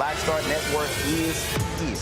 Black Star Network is here.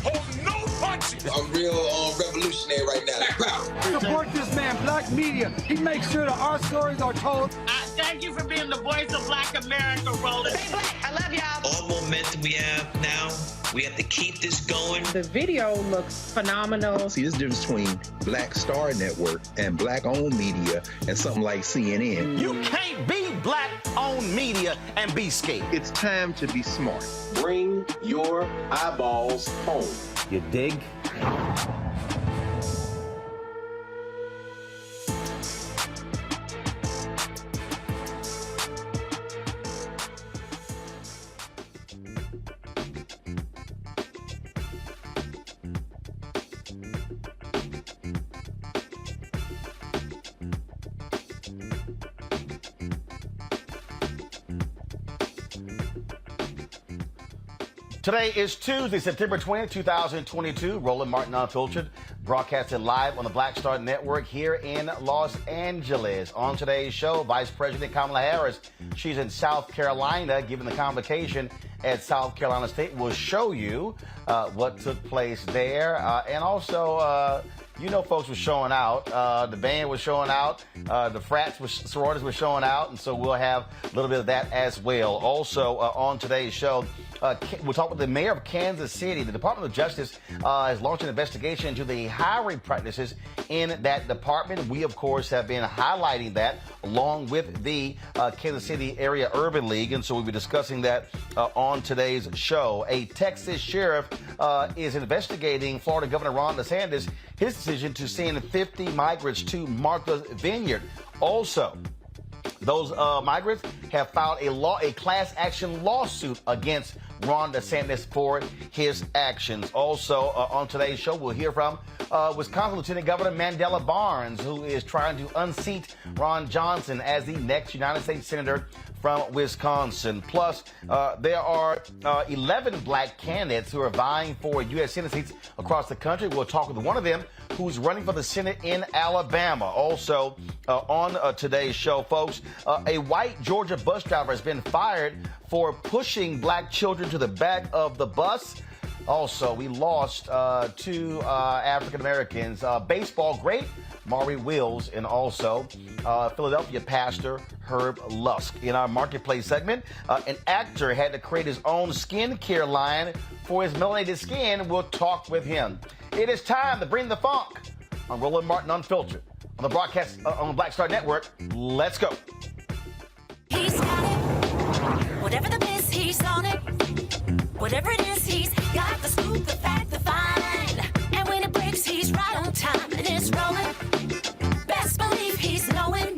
Hold no punches! I'm real revolutionary right now. Black power. Support this man, Black media. He makes sure that our stories are told. Thank you for being the voice of Black America, Roland. Stay black. I love y'all. All momentum we have now, we have to keep this going. The video looks phenomenal. See, this difference between Black Star Network and Black-owned media and something like CNN. You can't be Black-owned media and be scared. It's time to be smart. Bring your eyeballs home. You dig? Today is Tuesday, September 20th, 2022. Roland Martin Unfiltered, broadcasting live on the Black Star Network here in Los Angeles. On today's show, Vice President Kamala Harris, she's in South Carolina, giving the convocation at South Carolina State. We'll show you what took place there. And also, you know, folks were showing out. The band was showing out. The frats, sororities were showing out. And so we'll have a little bit of that as well. Also, on today's show, we'll talk with the mayor of Kansas City. The Department of Justice has launched an investigation into the hiring practices in that department. We, of course, have been highlighting that along with the Kansas City Area Urban League. And so we'll be discussing that on today's show. A Texas sheriff is investigating Florida Governor Ron DeSantis, his decision to send 50 migrants to Martha's Vineyard. Also, those migrants have filed a class action lawsuit against Ron DeSantis for his actions. Also, on today's show, we'll hear from Wisconsin Lieutenant Governor Mandela Barnes, who is trying to unseat Ron Johnson as the next United States Senator from Wisconsin. Plus, there are 11 Black candidates who are vying for U.S. Senate seats across the country. We'll talk with one of them who's running for the Senate in Alabama. Also, on today's show, folks, a white Georgia bus driver has been fired for pushing Black children to the back of the bus. Also, we lost two African Americans, baseball great Maury and also Philadelphia pastor Herbert Lusk. In our marketplace segment, an actor had to create his own skincare line for his melanated skin. We'll talk with him. It is time to bring the funk on Roland Martin Unfiltered on the broadcast on the Black Star Network. Let's go. He's got it. Whatever the miss, he's on it. Whatever it is, he's got the scoop, the fact, the find. And when it breaks, he's right on time and it's rolling. Best believe he's knowing.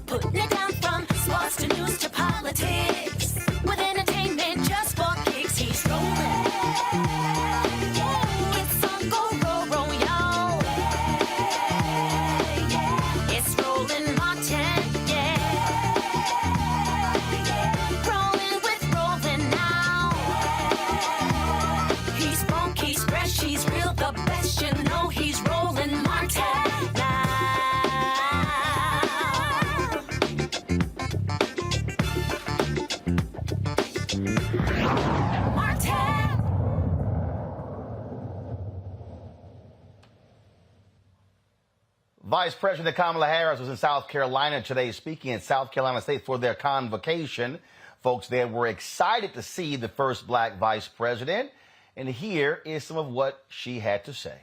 Putting it down from sports to news to politics. With entertainment just for kicks, he's rolling. It's on go, roll, roll, y'all. It's Roland Martin, yeah. Rolling with Roland now. He's funk, he's fresh, he's real, the best, you know he's Roland Martin now. Vice President Kamala Harris was in South Carolina today speaking at South Carolina State for their convocation. Folks there were excited to see the first Black vice president. And here is some of what she had to say.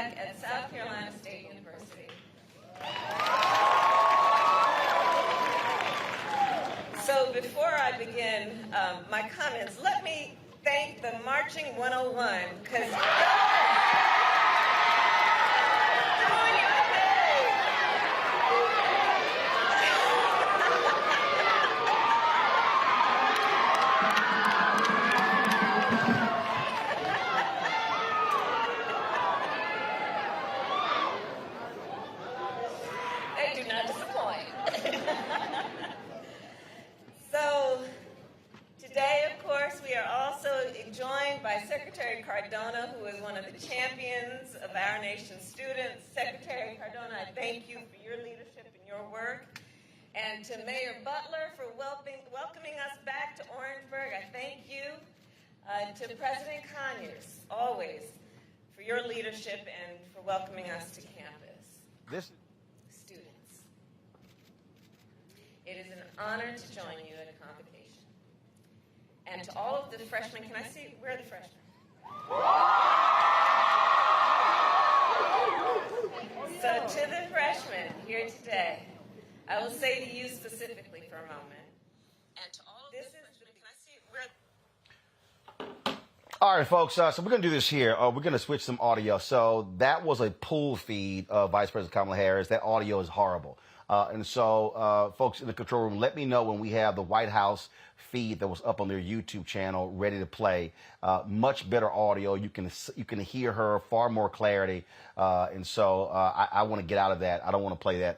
back at South Carolina State University. So before I begin my comments, let me thank the Marching 101, because they do not disappoint. So today, of course, we are also joined by Secretary Cardona, who is one of the champions of our nation's students. Secretary Cardona, I thank you for your leadership and your work. And to Mayor Butler for welcoming us back to Orangeburg, I thank you. To President Conyers, always, for your leadership and for welcoming us to campus. Students, it is an honor to join you at a convocation. And to all of the freshmen, can I see, where are the freshmen? So to the freshmen here today, I will say to you specifically for a moment, and to all of the freshmen, can I see, where are All right, folks, so we're going to do this here. We're going to switch some audio. So that was a pool feed of Vice President Kamala Harris. That audio is horrible. And so, folks in the control room, let me know when we have the White House feed that was up on their YouTube channel ready to play. Much better audio. You can hear her, far more clarity. And so I want to get out of that. I don't want to play that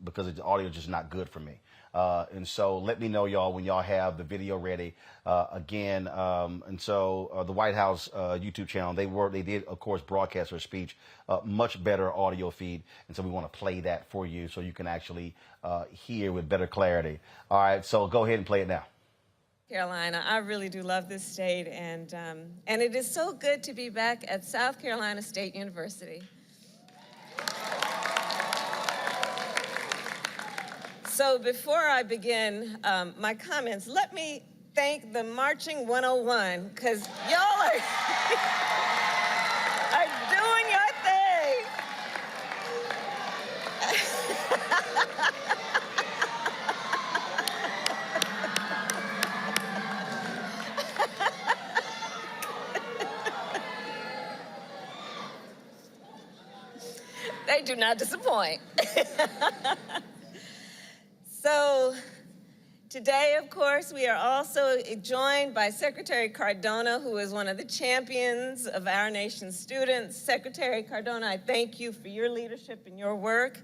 because the audio is just not good for me. And so let me know, y'all, when y'all have the video ready again. And so the White House YouTube channel, they did, of course, broadcast her speech, much better audio feed. And so we want to play that for you so you can actually hear with better clarity. All right, so go ahead and play it now. Carolina, I really do love this state, and it is so good to be back at South Carolina State University. So before I begin my comments, let me thank the Marching 101, because y'all are doing your thing. They do not disappoint. So today, of course, we are also joined by Secretary Cardona, who is one of the champions of our nation's students. Secretary Cardona, I thank you for your leadership and your work.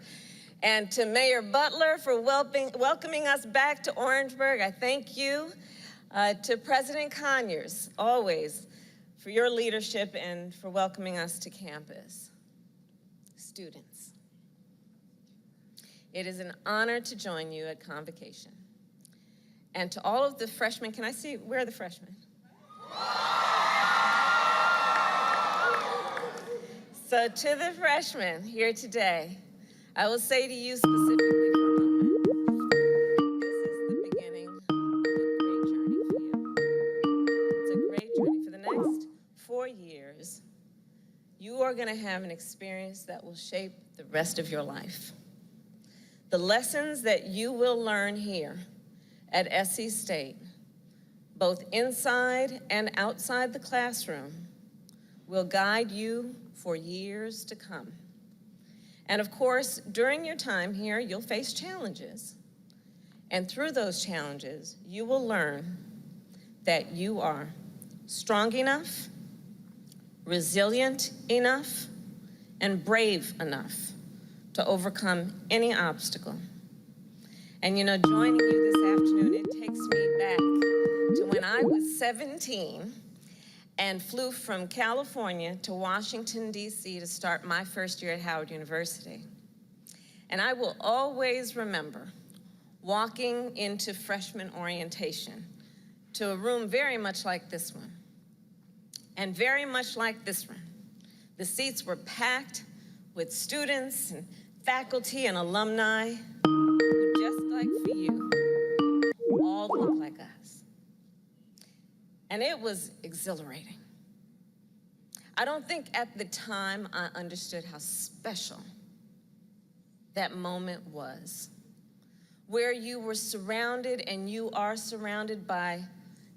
And to Mayor Butler for welcoming us back to Orangeburg, I thank you. To President Conyers, always, for your leadership and for welcoming us to campus. Students, it is an honor to join you at convocation. And to all of the freshmen, can I see, where are the freshmen? So to the freshmen here today, I will say to you specifically for a moment, this is the beginning of a great journey for you. It's a great journey. For the next 4 years, you are going to have an experience that will shape the rest of your life. The lessons that you will learn here at SC State, both inside and outside the classroom, will guide you for years to come. And of course, during your time here, you'll face challenges. And through those challenges, you will learn that you are strong enough, resilient enough, and brave enough to overcome any obstacle. And you know, joining you this afternoon, it takes me back to when I was 17 and flew from California to Washington, D.C. to start my first year at Howard University. And I will always remember walking into freshman orientation to a room very much like this one, and very much like this one. The seats were packed with students and faculty and alumni who, just like for you, all look like us. And it was exhilarating. I don't think at the time I understood how special that moment was, where you were surrounded and you are surrounded by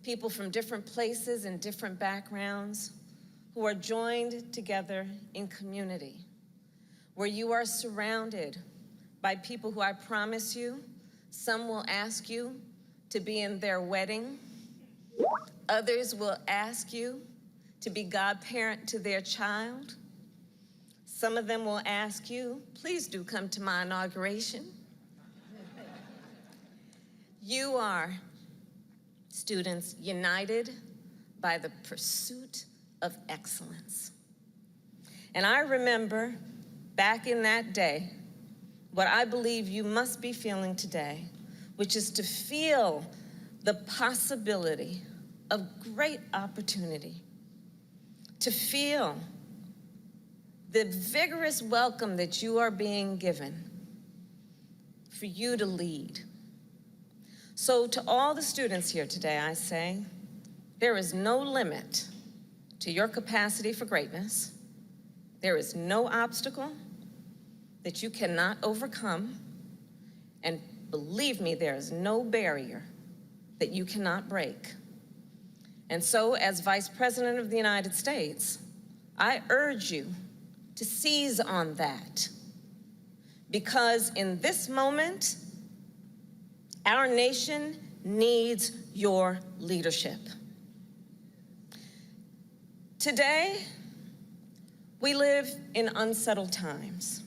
people from different places and different backgrounds who are joined together in community, where you are surrounded by people who I promise you, some will ask you to be in their wedding, others will ask you to be godparent to their child. Some of them will ask you, please do come to my inauguration. You are, students, united by the pursuit of excellence. And I remember back in that day, what I believe you must be feeling today, which is to feel the possibility of great opportunity, to feel the vigorous welcome that you are being given for you to lead. So to all the students here today, I say, there is no limit to your capacity for greatness. There is no obstacle that you cannot overcome. And believe me, there is no barrier that you cannot break. And so, as Vice President of the United States, I urge you to seize on that. Because in this moment, our nation needs your leadership. Today, we live in unsettled times.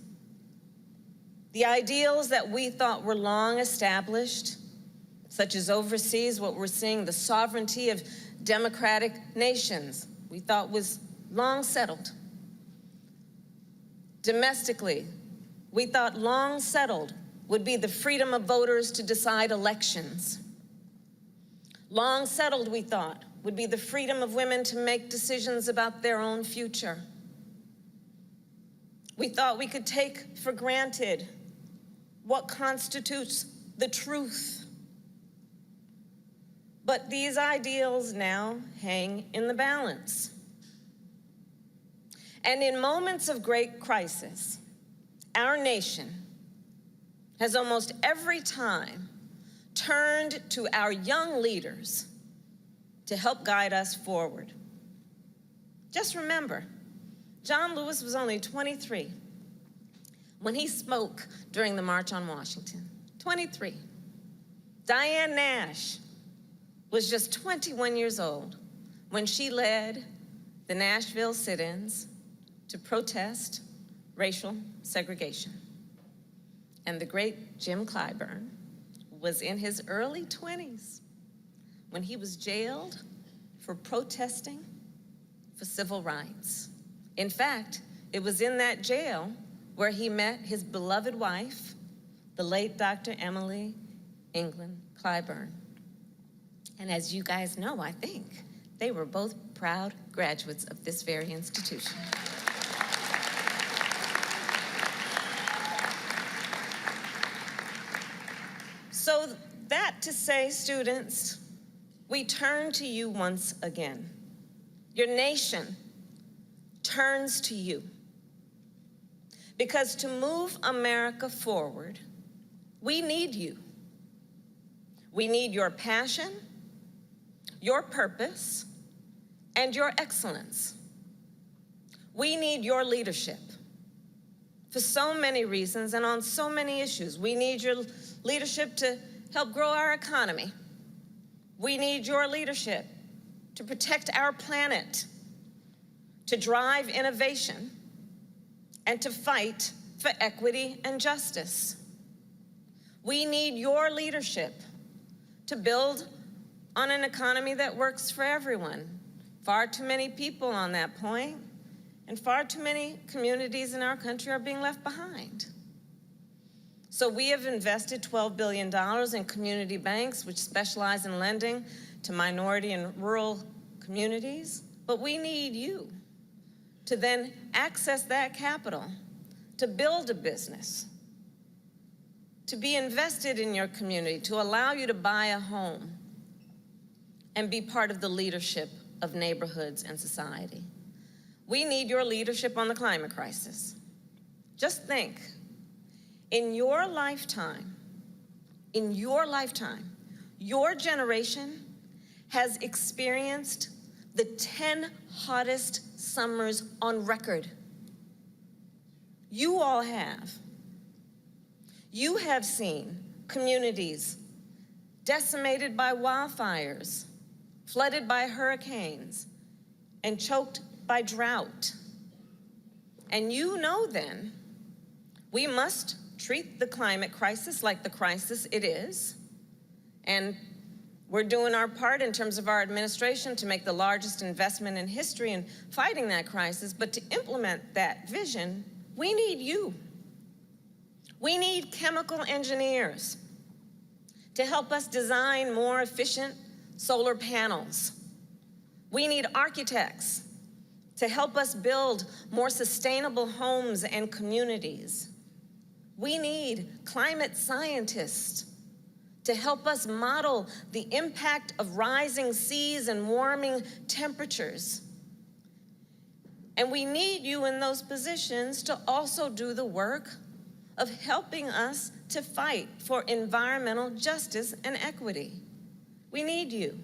The ideals that we thought were long established, such as overseas, what we're seeing, the sovereignty of democratic nations, we thought was long settled. Domestically, we thought long settled would be the freedom of voters to decide elections. Long settled, we thought, would be the freedom of women to make decisions about their own future. We thought we could take for granted what constitutes the truth. But these ideals now hang in the balance. And in moments of great crisis, our nation has almost every time turned to our young leaders to help guide us forward. Just remember, John Lewis was only 23 when he spoke during the March on Washington. 23. Diane Nash was just 21 years old when she led the Nashville sit-ins to protest racial segregation. And the great Jim Clyburn was in his early 20s when he was jailed for protesting for civil rights. In fact, it was in that jail where he met his beloved wife, the late Dr. Emily England Clyburn. And as you guys know, I think, they were both proud graduates of this very institution. So that to say, students, we turn to you once again. Your nation turns to you. Because to move America forward, we need you. We need your passion, your purpose, and your excellence. We need your leadership for so many reasons and on so many issues. We need your leadership to help grow our economy. We need your leadership to protect our planet, to drive innovation, and to fight for equity and justice. We need your leadership to build on an economy that works for everyone. Far too many people on that point, and far too many communities in our country are being left behind. So we have invested $12 billion in community banks, which specialize in lending to minority and rural communities. But we need you to then access that capital, to build a business, to be invested in your community, to allow you to buy a home and be part of the leadership of neighborhoods and society. We need your leadership on the climate crisis. Just think, in your lifetime, your generation has experienced the 10 hottest summers on record. You all have. You have seen communities decimated by wildfires, flooded by hurricanes, and choked by drought. And you know then, we must treat the climate crisis like the crisis it is. And we're doing our part in terms of our administration to make the largest investment in history in fighting that crisis. But to implement that vision, we need you. We need chemical engineers to help us design more efficient solar panels. We need architects to help us build more sustainable homes and communities. We need climate scientists to help us model the impact of rising seas and warming temperatures. And we need you in those positions to also do the work of helping us to fight for environmental justice and equity. We need you.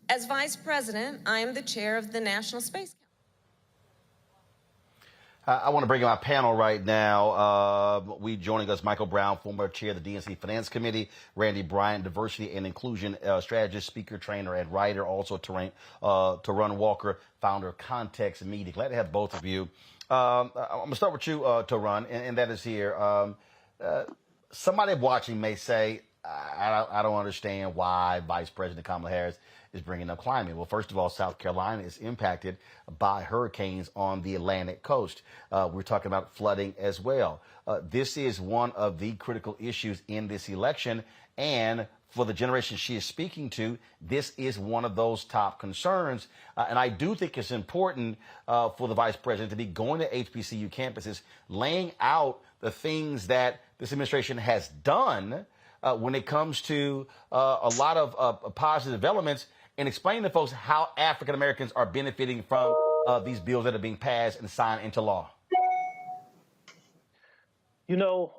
As Vice President, I am the chair of the National Space Council. I want to bring in my panel right now. We joining us, Michael Brown, former chair of the DNC Finance Committee, Randy Bryant, diversity and inclusion strategist, speaker, trainer, and writer, also Tarun Walker, founder of Context Media. Glad to have both of you. I'm going to start with you, Tarun, and that is here. Somebody watching may say, I don't understand why Vice President Kamala Harris is bringing up climate. Well, first of all, South Carolina is impacted by hurricanes on the Atlantic coast. We're talking about flooding as well. This is one of the critical issues in this election. And for the generation she is speaking to, this is one of those top concerns. And I do think it's important for the vice president to be going to HBCU campuses, laying out the things that this administration has done when it comes to a lot of positive developments, and explain to folks how African Americans are benefiting from these bills that are being passed and signed into law. You know,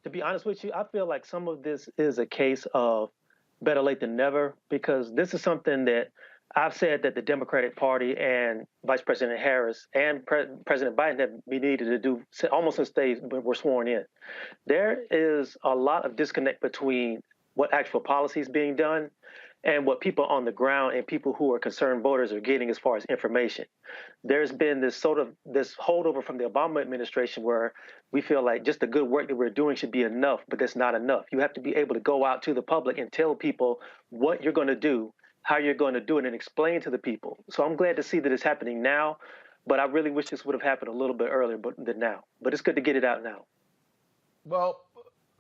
to be honest with you, I feel like some of this is a case of better late than never, because this is something that I've said that the Democratic Party and Vice President Harris and President Biden have been needed to do almost since they were sworn in. There is a lot of disconnect between what actual policy is being done and what people on the ground and people who are concerned voters are getting as far as information. There's been this holdover from the Obama administration where we feel like just the good work that we're doing should be enough, but that's not enough. You have to be able to go out to the public and tell people what you're going to do, how you're going to do it, and explain to the people. So I'm glad to see that it's happening now, but I really wish this would have happened a little bit earlier than now. But it's good to get it out now. Well,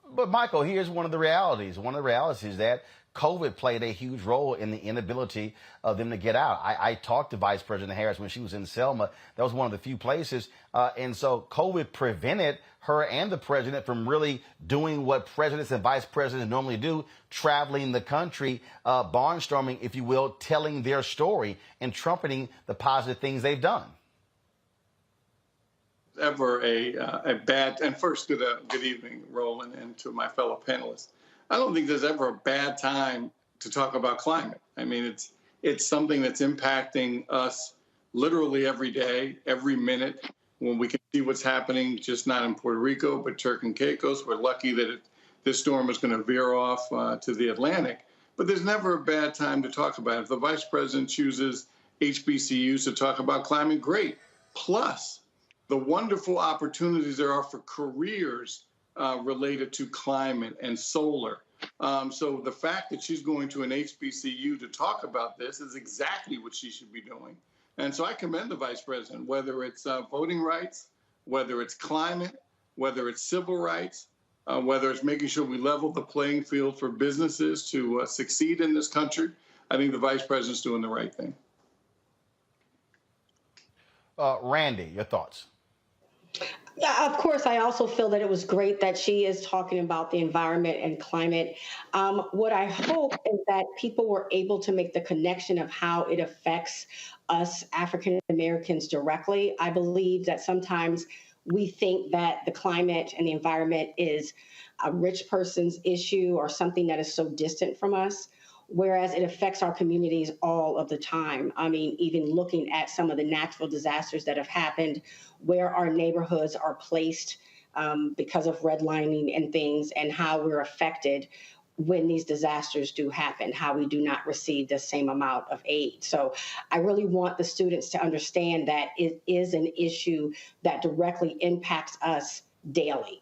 but Michael, here's one of the realities. One of the realities is that COVID played a huge role in the inability of them to get out. I talked to Vice President Harris when she was in Selma. That was one of the few places. And so COVID prevented her and the president from really doing what presidents and vice presidents normally do, traveling the country, barnstorming, if you will, telling their story and trumpeting the positive things they've done. Ever a bad, and first, good evening, Roland, and to my fellow panelists. I don't think there's ever a bad time to talk about climate. I mean, it's something that's impacting us literally every day, every minute. When we can see what's happening, just not in Puerto Rico, but Turks and Caicos. We're lucky that this storm is going to veer off to the Atlantic. But there's never a bad time to talk about it. If the vice president chooses HBCUs to talk about climate, great. Plus, the wonderful opportunities there are for careers related to climate and solar. So the fact that she's going to an HBCU to talk about this is exactly what she should be doing. And so I commend the vice president, whether it's voting rights, whether it's climate, whether it's civil rights, whether it's making sure we level the playing field for businesses to succeed in this country. I think the vice president's doing the right thing. Randy, your thoughts? Yeah, of course, I also feel that it was great that she is talking about the environment and climate. What I hope is that people were able to make the connection of how it affects us African Americans directly. I believe that sometimes we think that the climate and the environment is a rich person's issue or something that is so distant from us, whereas it affects our communities all of the time. I mean, even looking at some of the natural disasters that have happened, where our neighborhoods are placed because of redlining and things, and how we're affected when these disasters do happen, how we do not receive the same amount of aid. So I really want the students to understand that it is an issue that directly impacts us daily.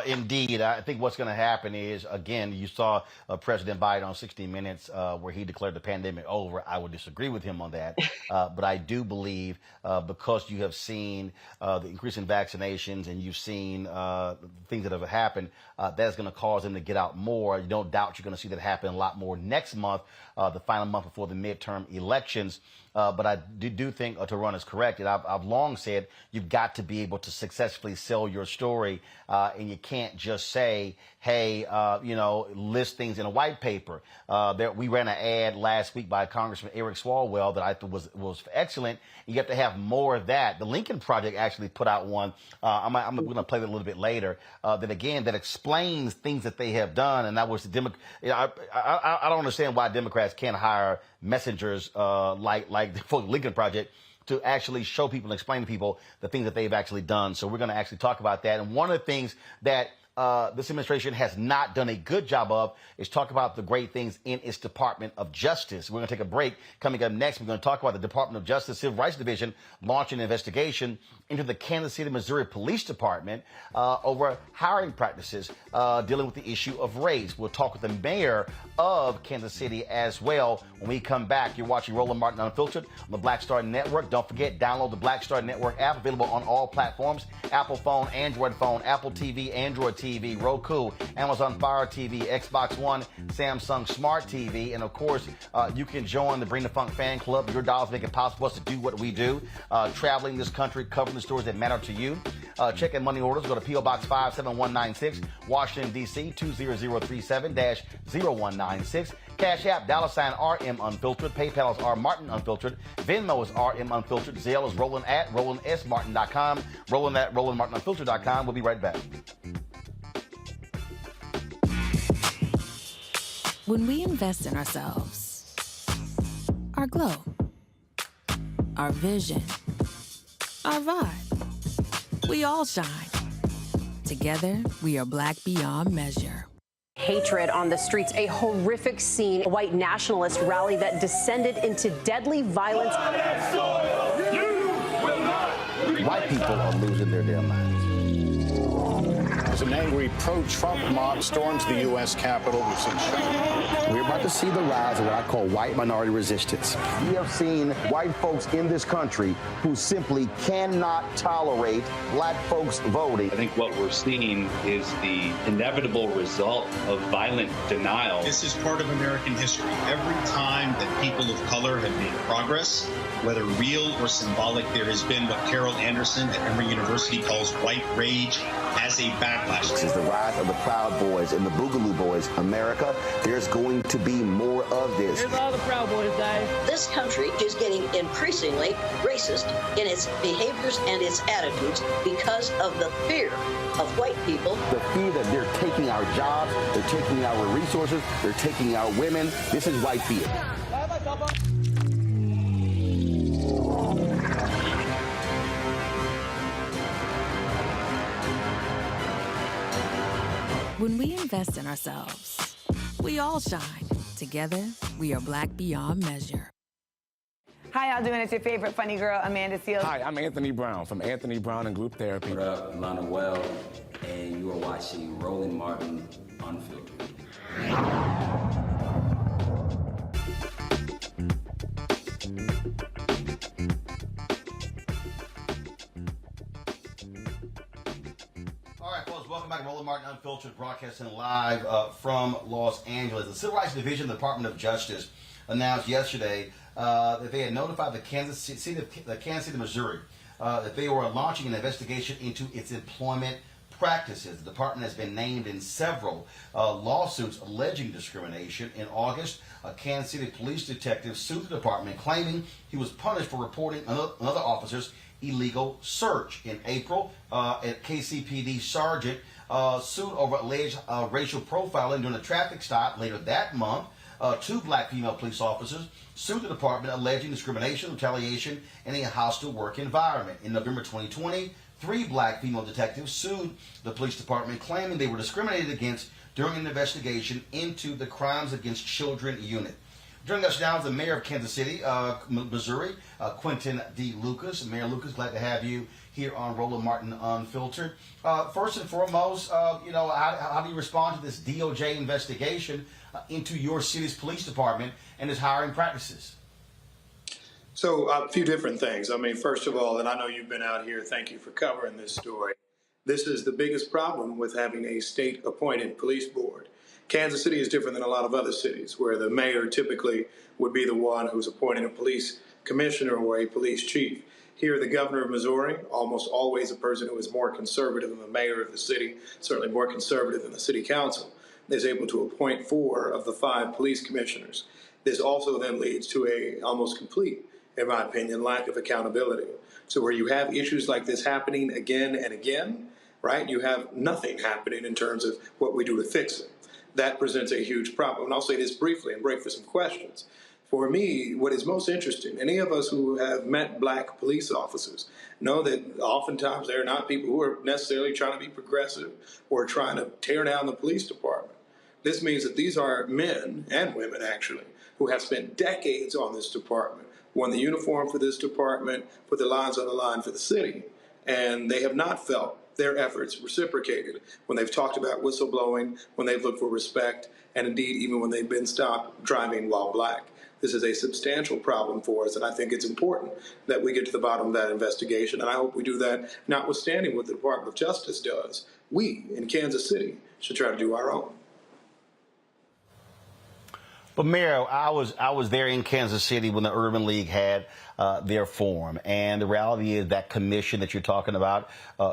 Indeed. I think what's going to happen is, again, you saw President Biden on 60 Minutes where he declared the pandemic over. I would disagree with him on that. But I do believe because you have seen the increase in vaccinations and you've seen things that have happened, that's going to cause them to get out more. You don't doubt you're going to see that happen a lot more next month, the final month before the midterm elections. But I do think Tarun is correct. And I've long said you've got to be able to successfully sell your story, and you can't just say, hey, list things in a white paper. We ran an ad last week by Congressman Eric Swalwell that I thought was excellent. You have to have more of that. The Lincoln Project actually put out one. I'm going to play that a little bit later. That explains things that they have done. And that was I don't understand why Democrats can't hire messengers like the Lincoln Project to actually show people and explain to people the things that they've actually done. So we're going to actually talk about that. And one of the things that this administration has not done a good job of is talk about the great things in its Department of Justice. We're going to take a break. Coming up next, we're going to talk about the Department of Justice Civil Rights Division launching an investigation into the Kansas City, Missouri Police Department over hiring practices dealing with the issue of race. We'll talk with the mayor of Kansas City as well. When we come back, you're watching Roland Martin Unfiltered on the Black Star Network. Don't forget, download the Black Star Network app, available on all platforms: Apple phone, Android phone, Apple TV, Android TV, Roku, Amazon Fire TV, Xbox One, Samsung Smart TV, and of course, you can join the Bring the Funk fan club. Your dollars make it possible for us to do what we do, traveling this country, covering the stories that matter to you. Check in money orders. Go to P.O. Box 57196, Washington, D.C. 20037-0196. Cash App, $RM Unfiltered. PayPal is R Martin Unfiltered. Venmo is RM Unfiltered. Zelle is Roland at RolandSMartin.com. Roland at RolandMartinUnfiltered.com. We'll be right back. When we invest in ourselves, our glow, our vision, our vibe, we all shine. Together, we are black beyond measure. Hatred on the streets, a horrific scene, a white nationalist rally that descended into deadly violence. White people are losing their damn minds. An angry pro-Trump mob storms the U.S. Capitol. We're about to see the rise of what I call white minority resistance. We have seen white folks in this country who simply cannot tolerate black folks voting. I think what we're seeing is the inevitable result of violent denial. This is part of American history. Every time that people of color have made progress, whether real or symbolic, there has been what Carol Anderson at Emory University calls white rage as a backlash. This is the rise of the Proud Boys and the Boogaloo Boys. America, there's going to be more of this. Here's all the Proud Boys, guys. This country is getting increasingly racist in its behaviors and its attitudes because of the fear of white people. The fear that they're taking our jobs, they're taking our resources, they're taking our women. This is white fear. When we invest in ourselves, we all shine. Together, we are black beyond measure. Hi, y'all doing? It's your favorite funny girl, Amanda Seals. Hi, I'm Anthony Brown from Anthony Brown and Group Therapy. What up, Lana Well, and you are watching Roland Martin Unfiltered. Welcome back to Roland Martin Unfiltered, broadcasting live from Los Angeles. The Civil Rights Division of the Department of Justice announced yesterday that they had notified the Kansas City, Missouri that they were launching an investigation into its employment practices. The department has been named in several lawsuits alleging discrimination. In August, a Kansas City police detective sued the department, claiming he was punished for reporting another officer's illegal search. In April, a KCPD sergeant sued over alleged racial profiling during a traffic stop. Later that month, 2 black female police officers sued the department alleging discrimination, retaliation, and a hostile work environment. In November 2020, 3 black female detectives sued the police department, claiming they were discriminated against during an investigation into the Crimes Against Children unit. Joining us now is the mayor of Kansas City, Missouri, Quentin D. Lucas. Mayor Lucas, glad to have you here on Roland Martin Unfiltered. First and foremost, how do you respond to this DOJ investigation into your city's police department and its hiring practices? So a few different things. I mean, first of all, and I know you've been out here, thank you for covering this story. This is the biggest problem with having a state-appointed police board. Kansas City is different than a lot of other cities, where the mayor typically would be the one who's appointing a police commissioner or a police chief. Here, the governor of Missouri, almost always a person who is more conservative than the mayor of the city, certainly more conservative than the city council, is able to appoint 4 of the 5 police commissioners. This also then leads to a almost complete, in my opinion, lack of accountability. So where you have issues like this happening again and again, right, you have nothing happening in terms of what we do to fix it. That presents a huge problem. And I'll say this briefly and break for some questions. For me, what is most interesting, any of us who have met black police officers know that oftentimes they're not people who are necessarily trying to be progressive or trying to tear down the police department. This means that these are men and women, actually, who have spent decades on this department, won the uniform for this department, put their lives on the line for the city, and they have not felt their efforts reciprocated when they've talked about whistleblowing, when they've looked for respect, and indeed even when they've been stopped driving while black. This is a substantial problem for us, and I think it's important that we get to the bottom of that investigation, and I hope we do that notwithstanding what the Department of Justice does. We, in Kansas City, should try to do our own. But Mayor, I was there in Kansas City when the Urban League had their forum, and the reality is that commission that you're talking about,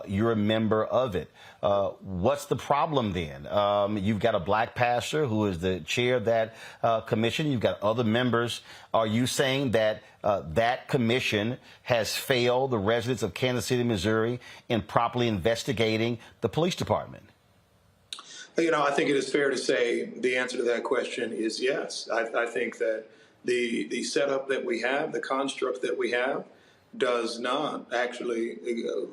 you're a member of it. What's the problem then? You've got a black pastor who is the chair of that commission. You've got other members. Are you saying that that commission has failed the residents of Kansas City, Missouri, in properly investigating the police department? You know, I think it is fair to say the answer to that question is yes. I think that the setup that we have, the construct that we have, does not actually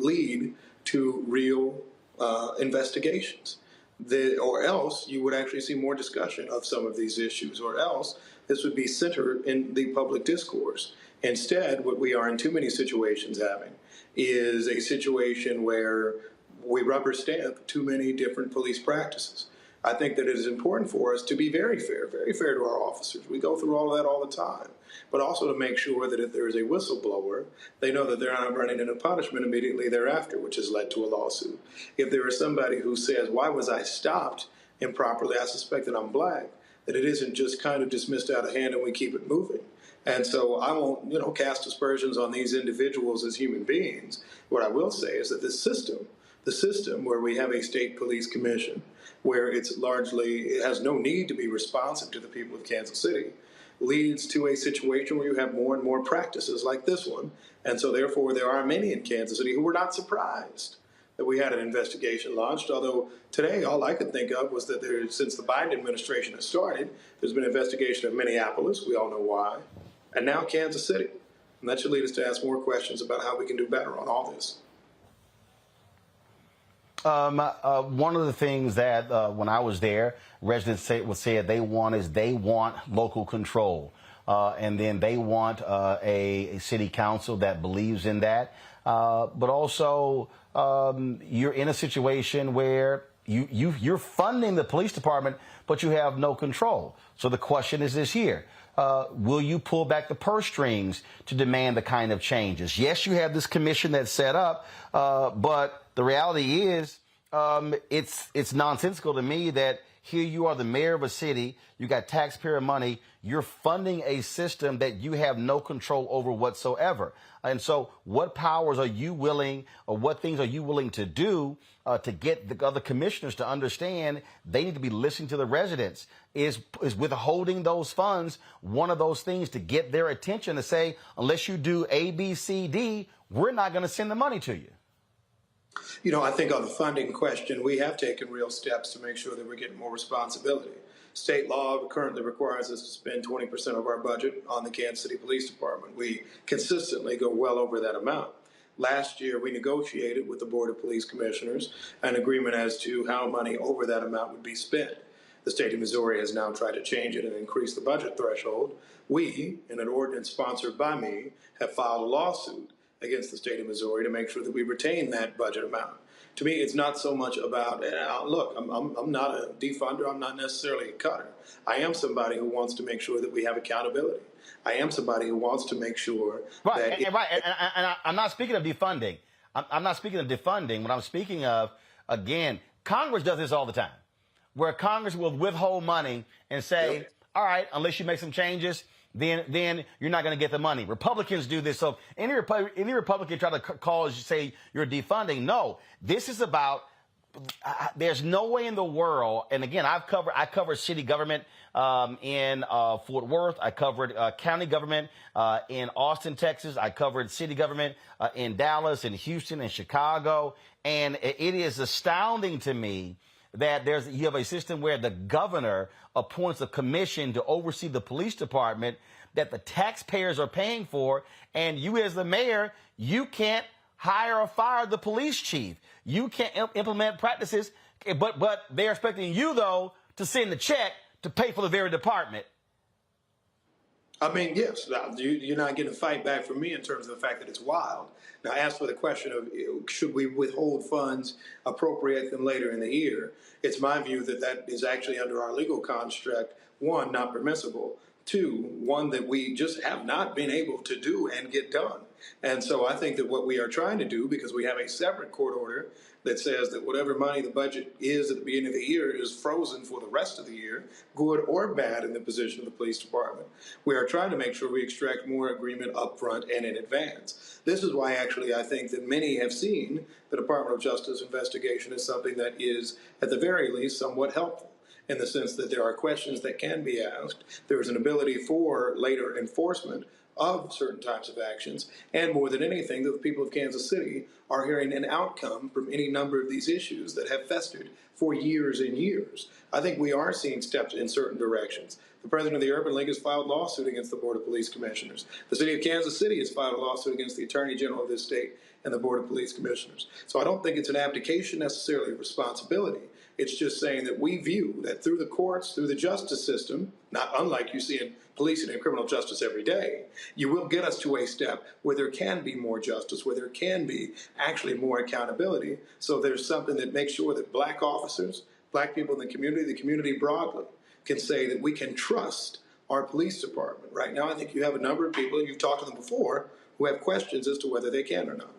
lead to real investigations. Or else you would actually see more discussion of some of these issues, or else this would be centered in the public discourse. Instead, what we are in too many situations having is a situation where we rubber stamp too many different police practices. I think that it is important for us to be very fair to our officers. We go through all of that all the time, but also to make sure that if there is a whistleblower, they know that they're not running into punishment immediately thereafter, which has led to a lawsuit. If there is somebody who says, why was I stopped improperly? I suspect that I'm black, that it isn't just kind of dismissed out of hand and we keep it moving. And so I won't, cast aspersions on these individuals as human beings. What I will say is that the system where we have a state police commission, where it has no need to be responsive to the people of Kansas City, leads to a situation where you have more and more practices like this one. And so therefore there are many in Kansas City who were not surprised that we had an investigation launched, although today all I could think of was that since the Biden administration has started, there's been an investigation of Minneapolis, we all know why, and now Kansas City. And that should lead us to ask more questions about how we can do better on all this. One of the things that when I was there, residents said they want local control. And then they want a city council that believes in that. But also, you're in a situation where you're funding the police department, but you have no control. So the question is this here. Will you pull back the purse strings to demand the kind of changes? Yes, you have this commission that's set up, but the reality is it's nonsensical to me that Here you are, the mayor of a city. You got taxpayer money. You're funding a system that you have no control over whatsoever. And so what powers are you willing, or what things are you willing to do to get the other commissioners to understand they need to be listening to the residents? Is withholding those funds one of those things to get their attention to say, unless you do A, B, C, D, we're not going to send the money to you? You know, I think on the funding question, we have taken real steps to make sure that we're getting more responsibility. State law currently requires us to spend 20% of our budget on the Kansas City Police Department. We consistently go well over that amount. Last year, we negotiated with the Board of Police Commissioners an agreement as to how money over that amount would be spent. The state of Missouri has now tried to change it and increase the budget threshold. We, in an ordinance sponsored by me, have filed a lawsuit against the state of Missouri to make sure that we retain that budget amount. To me, it's not so much about, look, I'm not a defunder. I'm not necessarily a cutter. I am somebody who wants to make sure that we have accountability. I am somebody who wants to make sure that... And I'm not speaking of defunding. I'm not speaking of defunding. What I'm speaking of, again, Congress does this all the time, where Congress will withhold money and say, all right, unless you make some changes, then you're not going to get the money. Republicans do this. So any Republican try to call, say you're defunding. No, this is about, there's no way in the world. And again, I covered city government in Fort Worth. I covered county government in Austin, Texas. I covered city government in Dallas and Houston and Chicago. And it is astounding to me that you have a system where the governor appoints a commission to oversee the police department that the taxpayers are paying for, and you as the mayor, you can't hire or fire the police chief. You can't implement practices, but they're expecting you, though, to send the check to pay for the very department. I mean, yes, you're not getting a fight back from me in terms of the fact that it's wild. Now, as for the question of should we withhold funds, appropriate them later in the year, it's my view that that is actually under our legal construct, one, not permissible, two, one that we just have not been able to do and get done. And so I think that what we are trying to do, because we have a separate court order that says that whatever money the budget is at the beginning of the year is frozen for the rest of the year, good or bad in the position of the police department. We are trying to make sure we extract more agreement up front and in advance. This is why actually I think that many have seen the Department of Justice investigation as something that is, at the very least, somewhat helpful, in the sense that there are questions that can be asked. There is an ability for later enforcement of certain types of actions, and more than anything, that the people of Kansas City are hearing an outcome from any number of these issues that have festered for years and years. I think we are seeing steps in certain directions. The president of the Urban League has filed a lawsuit against the Board of Police Commissioners. The city of Kansas City has filed a lawsuit against the Attorney General of this state and the Board of Police Commissioners. So I don't think it's an abdication necessarily of responsibility. It's just saying that we view that through the courts, through the justice system, not unlike you see in policing and criminal justice every day, you will get us to a step where there can be more justice, where there can be actually more accountability. So there's something that makes sure that black officers, black people in the community broadly, can say that we can trust our police department. Right now, I think you have a number of people, and you've talked to them before, who have questions as to whether they can or not.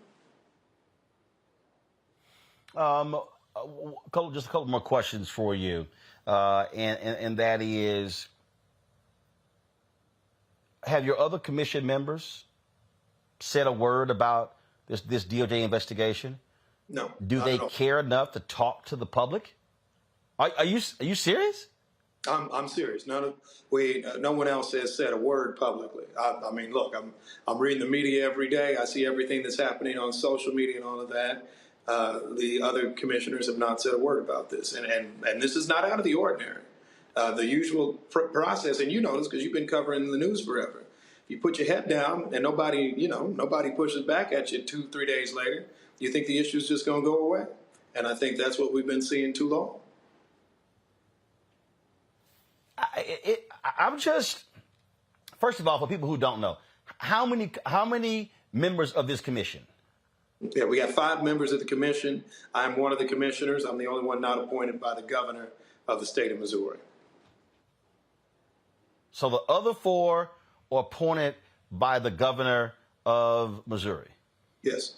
Just a couple more questions for you, and that is, have your other commission members said a word about this DOJ investigation? No. Do they care enough to talk to the public? Are you serious? I'm serious. No one else has said a word publicly. I mean, look, I'm reading the media every day. I see everything that's happening on social media and all of that. The other commissioners have not said a word about this, and this is not out of the ordinary. The usual process, and you know this because you've been covering the news forever. You put your head down, and nobody pushes back at you 2-3 days later. You think the issue's just going to go away, and I think that's what we've been seeing too long. I'm just, first of all, for people who don't know, how many members of this commission? Yeah, we got 5 members of the commission. I'm one of the commissioners. I'm the only one not appointed by the governor of the state of Missouri. So the other 4 are appointed by the governor of Missouri? Yes.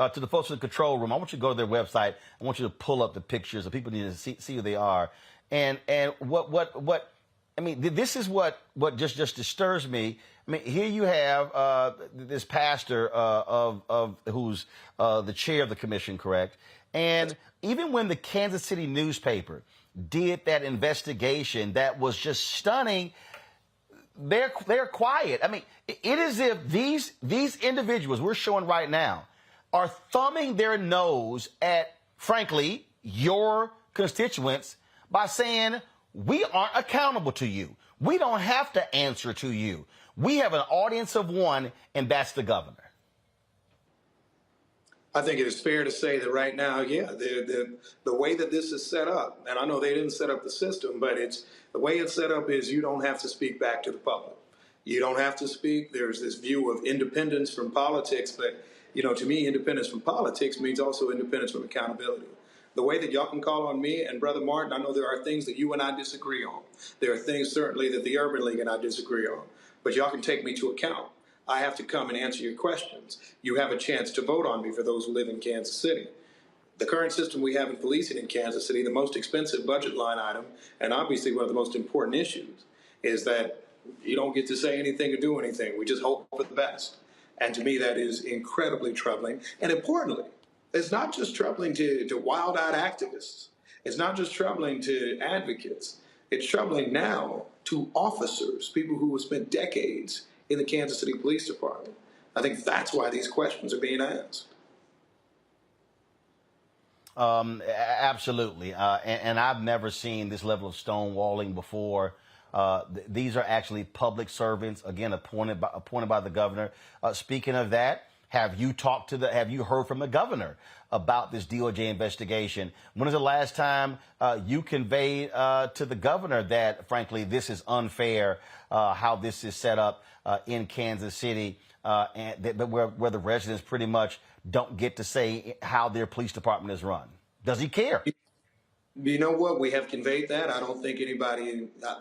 to the folks in the control room, I want you to go to their website. I want you to pull up the pictures. So people need to see who they are. And what I mean, this is what just disturbs me. I mean, here you have this pastor of who's the chair of the commission, correct? And even when the Kansas City newspaper did that investigation that was just stunning, they're quiet. I mean, it is as if these individuals we're showing right now are thumbing their nose at, frankly, your constituents by saying, we aren't accountable to you. We don't have to answer to you. We have an audience of one, and that's the governor. I think it is fair to say that right now, the way that this is set up, and I know they didn't set up the system, but the way it's set up is you don't have to speak back to the public. You don't have to speak. There's this view of independence from politics, but, to me, independence from politics means also independence from accountability. The way that y'all can call on me and Brother Martin, I know there are things that you and I disagree on. There are things certainly that the Urban League and I disagree on, but y'all can take me to account. I have to come and answer your questions. You have a chance to vote on me for those who live in Kansas City. The current system we have in policing in Kansas City, the most expensive budget line item, and obviously one of the most important issues, is that you don't get to say anything or do anything. We just hope for the best. And to me, that is incredibly troubling. And importantly, it's not just troubling to wild-eyed activists. It's not just troubling to advocates. It's troubling now to officers, people who have spent decades in the Kansas City Police Department. I think that's why these questions are being asked. Absolutely. And I've never seen this level of stonewalling before. These are actually public servants, again, appointed by the governor. Speaking of that, have you heard from the governor about this DOJ investigation? When was the last time you conveyed to the governor that, frankly, this is unfair, how this is set up in Kansas City, and where the residents pretty much don't get to say how their police department is run? Does he care? You know what? We have conveyed that. I don't think anybody, I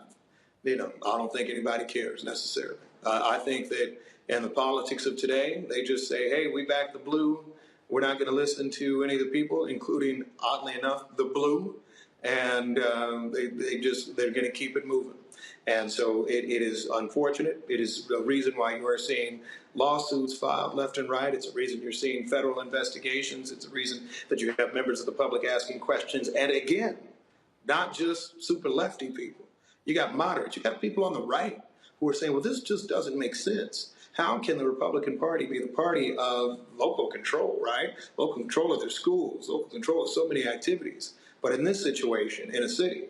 don't think anybody cares necessarily. I think that in the politics of today, they just say, hey, we back the blue. We're not going to listen to any of the people, including, oddly enough, the blue. And they're going to keep it moving. And so it is unfortunate. It is a reason why you are seeing lawsuits filed left and right. It's a reason you're seeing federal investigations. It's a reason that you have members of the public asking questions. And again, not just super lefty people. You got moderates. You got people on the right who are saying, well, this just doesn't make sense. How can the Republican Party be the party of local control, right? Local control of their schools, local control of so many activities. But in this situation, in a city,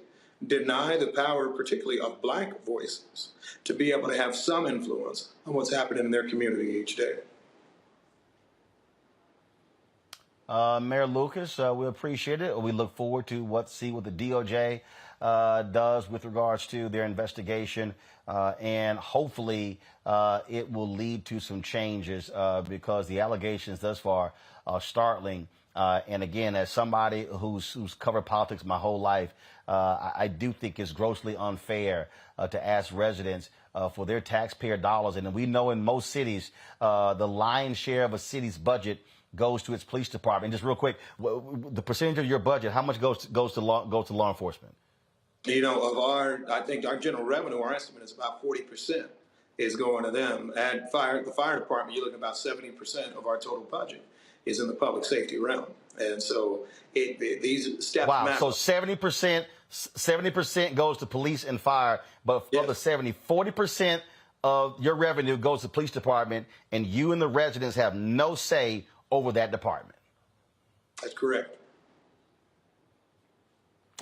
deny the power, particularly of black voices, to be able to have some influence on what's happening in their community each day. Mayor Lucas, we appreciate it. We look forward to see what the DOJ does with regards to their investigation, and hopefully it will lead to some changes because the allegations thus far are startling. And again, as somebody who's covered politics my whole life, I do think it's grossly unfair to ask residents for their taxpayer dollars. And we know in most cities, the lion's share of a city's budget goes to its police department. And just real quick, the percentage of your budget, how much goes to law enforcement? I think our general revenue, our estimate is about 40% is going to them. And the fire department, you're looking at about 70% of our total budget is in the public safety realm. And so these steps matter. So 70% goes to police and fire, but of the 40% of your revenue goes to the police department, and you and the residents have no say over that department. That's correct.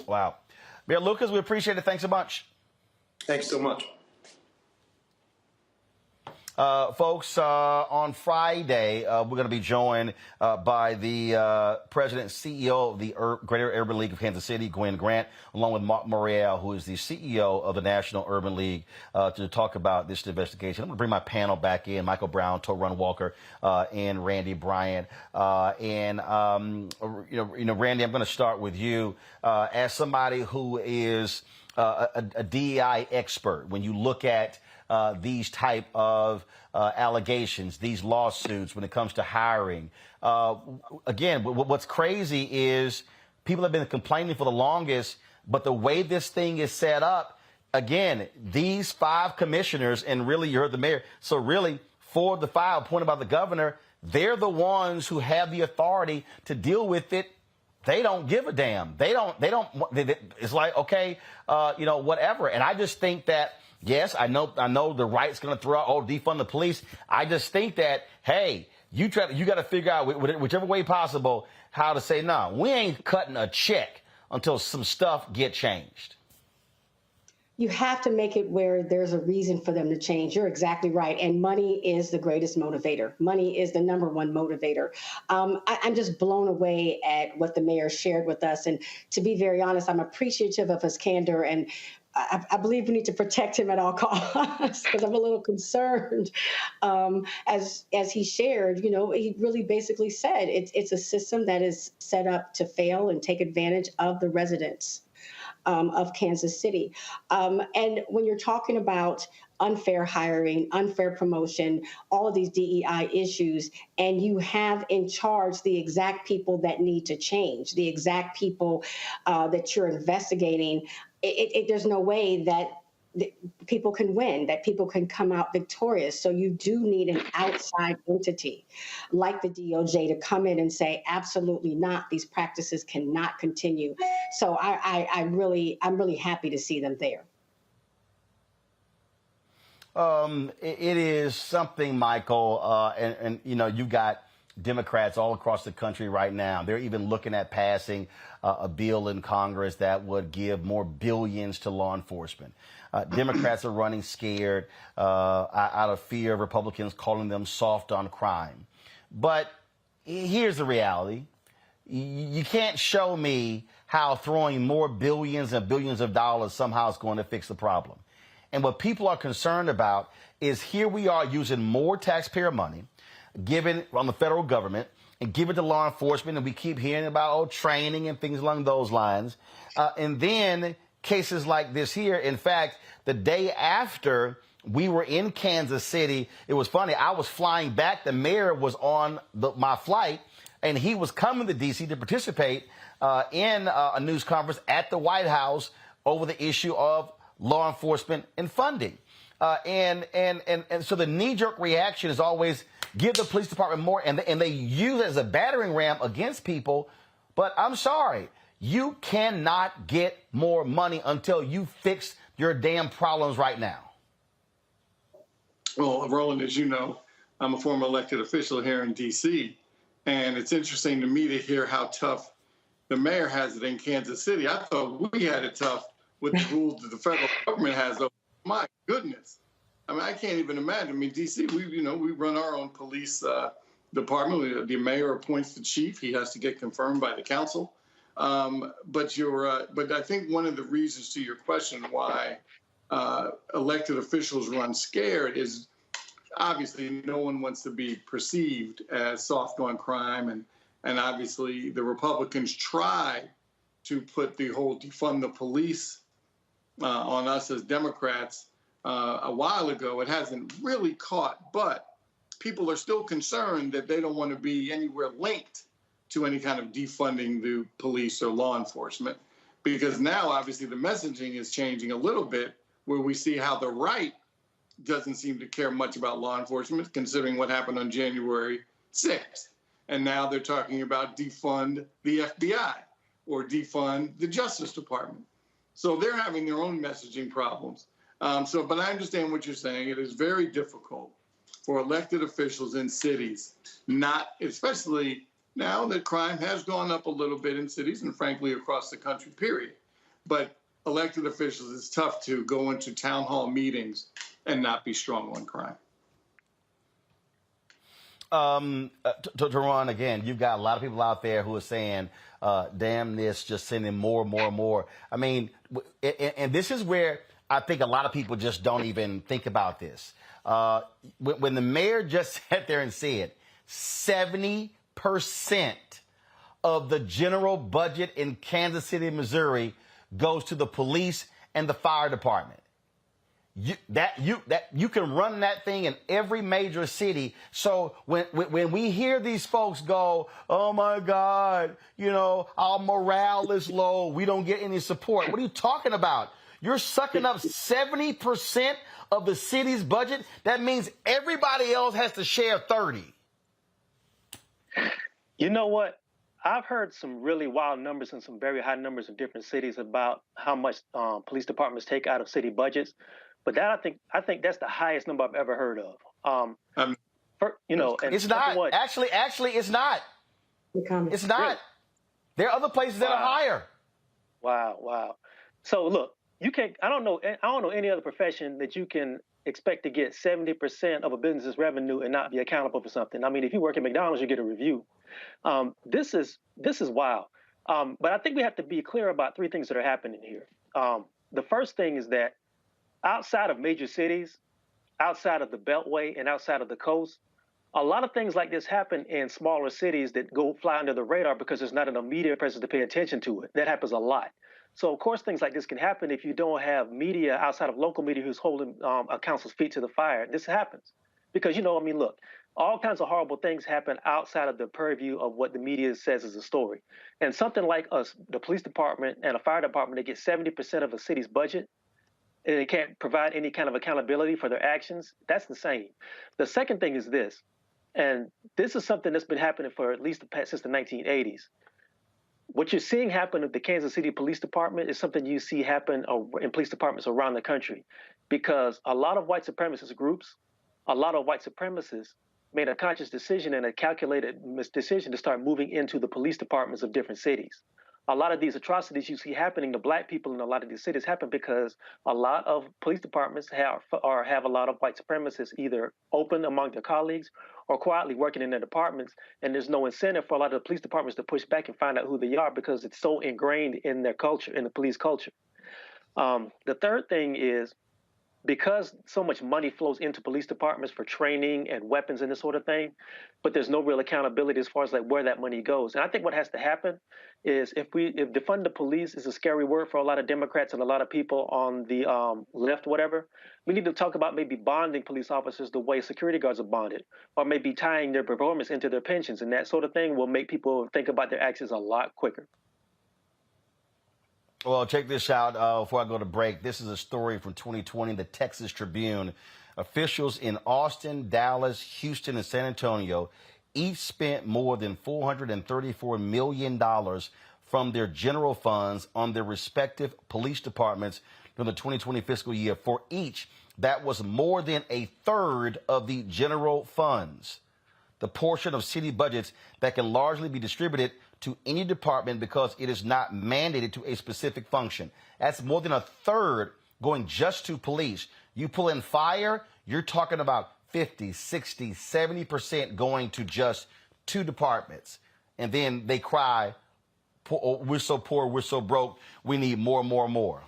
Wow. Mayor Lucas, we appreciate it. Thanks so much. Thanks so much. Folks, on Friday, we're going to be joined by the president and CEO of the Greater Urban League of Kansas City, Gwen Grant, along with Maury, who is the CEO of the National Urban League, to talk about this investigation. I'm going to bring my panel back in, Michael Brown, Torun Walker, and Randy Bryant. Randy, I'm going to start with you. As somebody who is a DEI expert, when you look at these type of allegations, these lawsuits when it comes to hiring. Again, what's crazy is people have been complaining for the longest, but the way this thing is set up, again, these 5 commissioners, and really you heard the mayor, so really 4 of the 5 appointed by the governor, they're the ones who have the authority to deal with it. They don't give a damn. It's like, okay, whatever. And I just think that, yes, I know the right's going to throw out, defund the police. I just think that, hey, you got to figure out whichever way possible how to say, no, we ain't cutting a check until some stuff get changed. You have to make it where there's a reason for them to change. You're exactly right. And money is the greatest motivator. Money is the number one motivator. I'm just blown away at what the mayor shared with us. And to be very honest, I'm appreciative of his candor. And I believe we need to protect him at all costs because I'm a little concerned. As he shared, he really basically said it's a system that is set up to fail and take advantage of the residents of Kansas City. And when you're talking about unfair hiring, unfair promotion, all of these DEI issues, and you have in charge the exact people that need to change, the exact people that you're investigating, there's no way that people can win, that people can come out victorious. So you do need an outside entity like the DOJ to come in and say, absolutely not, these practices cannot continue. So I'm really happy to see them there. It is something, Michael, and you've got Democrats all across the country right now. They're even looking at passing a bill in Congress that would give more billions to law enforcement. Democrats are running scared out of fear of Republicans calling them soft on crime. But here's the reality. You can't show me how throwing more billions and billions of dollars somehow is going to fix the problem. And what people are concerned about is here we are using more taxpayer money given on the federal government and give it to law enforcement. And we keep hearing about training and things along those lines. And then cases like this here. In fact, the day after we were in Kansas City, it was funny. I was flying back. The mayor was on my flight, and he was coming to D.C. to participate in a news conference at the White House over the issue of law enforcement and funding. And so the knee-jerk reaction is always give the police department more, and they use it as a battering ram against people. But I'm sorry, you cannot get more money until you fix your damn problems right now. Well, Roland, as you know, I'm a former elected official here in D.C., and it's interesting to me to hear how tough the mayor has it in Kansas City. I thought we had it tough with the rules that the federal government has. My goodness. I mean, I can't even imagine. I mean, D.C., we run our own police department. The mayor appoints the chief. He has to get confirmed by the council. But I think one of the reasons to your question why elected officials run scared is obviously no one wants to be perceived as soft on crime. And obviously the Republicans try to put the whole defund the police on us as Democrats a while ago. It hasn't really caught, but people are still concerned that they don't want to be anywhere linked to any kind of defunding the police or law enforcement, because now obviously the messaging is changing a little bit, where we see how the right doesn't seem to care much about law enforcement, considering what happened on January 6th. And now they're talking about defund the FBI or defund the Justice Department. So they're having their own messaging problems. But I understand what you're saying. It is very difficult for elected officials in cities, especially now that crime has gone up a little bit in cities and frankly across the country, period. But elected officials, it's tough to go into town hall meetings and not be strong on crime. To Ron, again, you've got a lot of people out there who are saying, damn this, just sending more and more and more. I mean, and this is where I think a lot of people just don't even think about this. When the mayor just sat there and said 70% of the general budget in Kansas City, Missouri goes to the police and the fire department. you can run that thing in every major city. So when we hear these folks go, oh my God, our morale is low, we don't get any support. What are you talking about? You're sucking up 70% of the city's budget. That means everybody else has to share 30. You know what? I've heard some really wild numbers and some very high numbers in different cities about how much police departments take out of city budgets. But that I think that's the highest number I've ever heard of. It's not. Actually, it's not. It's not. Really? There are other places that are higher. Wow. So look, you can't. I don't know any other profession that you can expect to get 70% of a business's revenue and not be accountable for something. I mean, if you work at McDonald's, you get a review. This is wild. But I think we have to be clear about three things that are happening here. The first thing is that outside of major cities, outside of the Beltway and outside of the coast, a lot of things like this happen in smaller cities that go fly under the radar because there's not enough media presence to pay attention to it. That happens a lot. So, of course, things like this can happen if you don't have media outside of local media who's holding a council's feet to the fire. This happens because, look, all kinds of horrible things happen outside of the purview of what the media says is a story. And something like us, the police department and a fire department, that get 70% of a city's budget, and they can't provide any kind of accountability for their actions, that's insane. The second thing is this, and this is something that's been happening for at least since the 1980s. What you're seeing happen at the Kansas City Police Department is something you see happen in police departments around the country, because a lot of white supremacist groups, a lot of white supremacists made a conscious decision and a calculated decision to start moving into the police departments of different cities. A lot of these atrocities you see happening to black people in a lot of these cities happen because a lot of police departments have a lot of white supremacists either open among their colleagues or quietly working in their departments, and there's no incentive for a lot of the police departments to push back and find out who they are because it's so ingrained in their culture, in the police culture. The third thing is, because so much money flows into police departments for training and weapons and this sort of thing, but there's no real accountability as far as like where that money goes. And I think what has to happen is if defund the police is a scary word for a lot of Democrats and a lot of people on the left, whatever, we need to talk about maybe bonding police officers the way security guards are bonded, or maybe tying their performance into their pensions, and that sort of thing will make people think about their actions a lot quicker. Well, check this out before I go to break. This is a story from 2020, the Texas Tribune. Officials in Austin, Dallas, Houston, and San Antonio each spent more than $434 million from their general funds on their respective police departments during the 2020 fiscal year. For each, that was more than a third of the general funds, the portion of city budgets that can largely be distributed to any department because it is not mandated to a specific function. That's more than a third going just to police. You pull in fire, you're talking about 50, 60, 70% going to just two departments. And then they cry, we're so poor, we're so broke, we need more.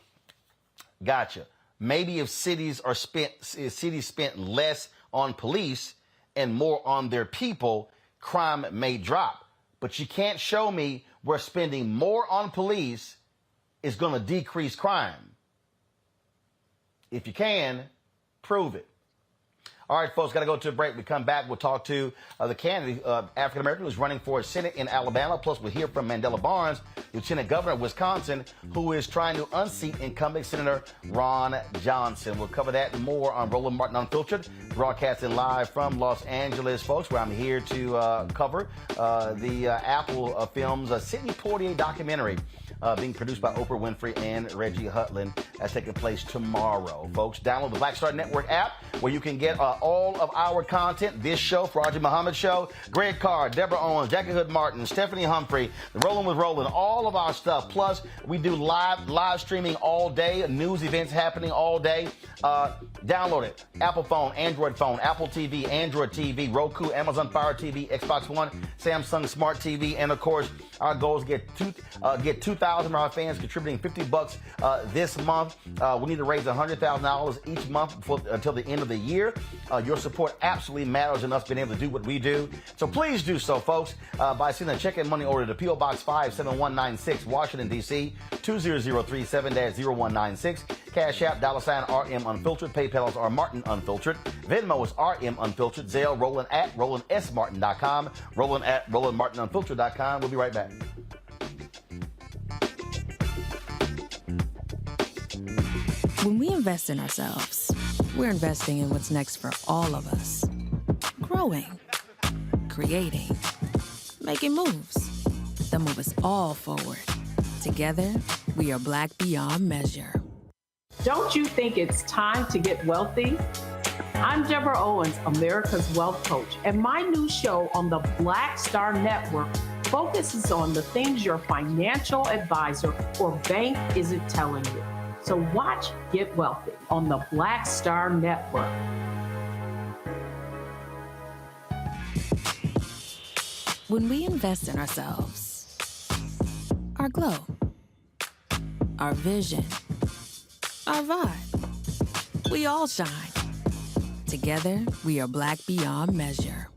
Gotcha. Maybe if cities spent less on police and more on their people, crime may drop. But you can't show me where spending more on police is going to decrease crime. If you can, prove it. All right, folks, got to go to a break. We come back, we'll talk to the candidate, African-American, who's running for Senate in Alabama. Plus, we'll hear from Mandela Barnes, Lieutenant Governor of Wisconsin, who is trying to unseat incumbent Senator Ron Johnson. We'll cover that and more on Roland Martin Unfiltered, broadcasting live from Los Angeles, folks, where I'm here to cover the Apple Films Sidney Poitier documentary being produced by Oprah Winfrey and Reggie Hutland. That's taking place tomorrow, folks. Download the Black Star Network app where you can get all of our content. This show, Farajii Muhammad Show, Greg Carr, Deborah Owens, Jackie Hood Martin, Stephanie Humphrey, Rolling with Roland, all of our stuff. Plus, we do live streaming all day, news events happening all day. Download it. Apple phone, Android phone, Apple TV, Android TV, Roku, Amazon Fire TV, Xbox One, Samsung Smart TV, and of course, our goal is get 2,000 of our fans contributing $50 this month. We need to raise $100,000 each month until the end of the year. Your support absolutely matters in us being able to do what we do. So please do so, folks, by sending a check and money order to P.O. Box 57196, Washington, D.C., 20037-0196. Cash App, $RM Unfiltered. PayPal is R Martin Unfiltered. Venmo is RM Unfiltered. Zelle, Roland at RolandSMartin.com. Roland at RolandMartinUnfiltered.com. We'll be right back. When we invest in ourselves, we're investing in what's next for all of us. Growing, creating, making moves that move us all forward. Together, we are Black beyond measure. Don't you think it's time to get wealthy? I'm Deborah Owens, America's Wealth Coach, and my new show on the Black Star Network focuses on the things your financial advisor or bank isn't telling you. So watch Get Wealthy on the Black Star Network. When we invest in ourselves, our glow, our vision, our vibe, we all shine. Together, we are Black beyond measure.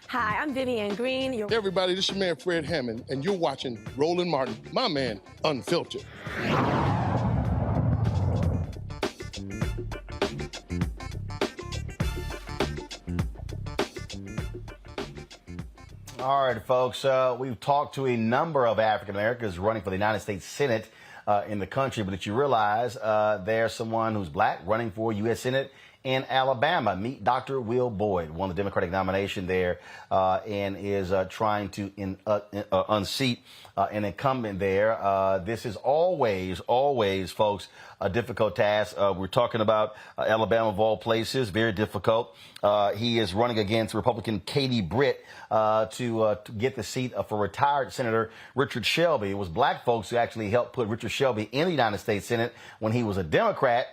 Hi, I'm Vivian Green. Hey everybody, this is your man Fred Hammond, and you're watching Roland Martin, my man, Unfiltered. All right, folks, we've talked to a number of African Americans running for the United States Senate in the country, but did you realize there's someone who's black running for U.S. Senate in Alabama? Meet Dr. Will Boyd, won the Democratic nomination there and is trying to unseat an incumbent there. This is always, folks, a difficult task. We're talking about Alabama of all places, very difficult. He is running against Republican Katie Britt to get the seat for retired Senator Richard Shelby. It was black folks who actually helped put Richard Shelby in the United States Senate when he was a Democrat.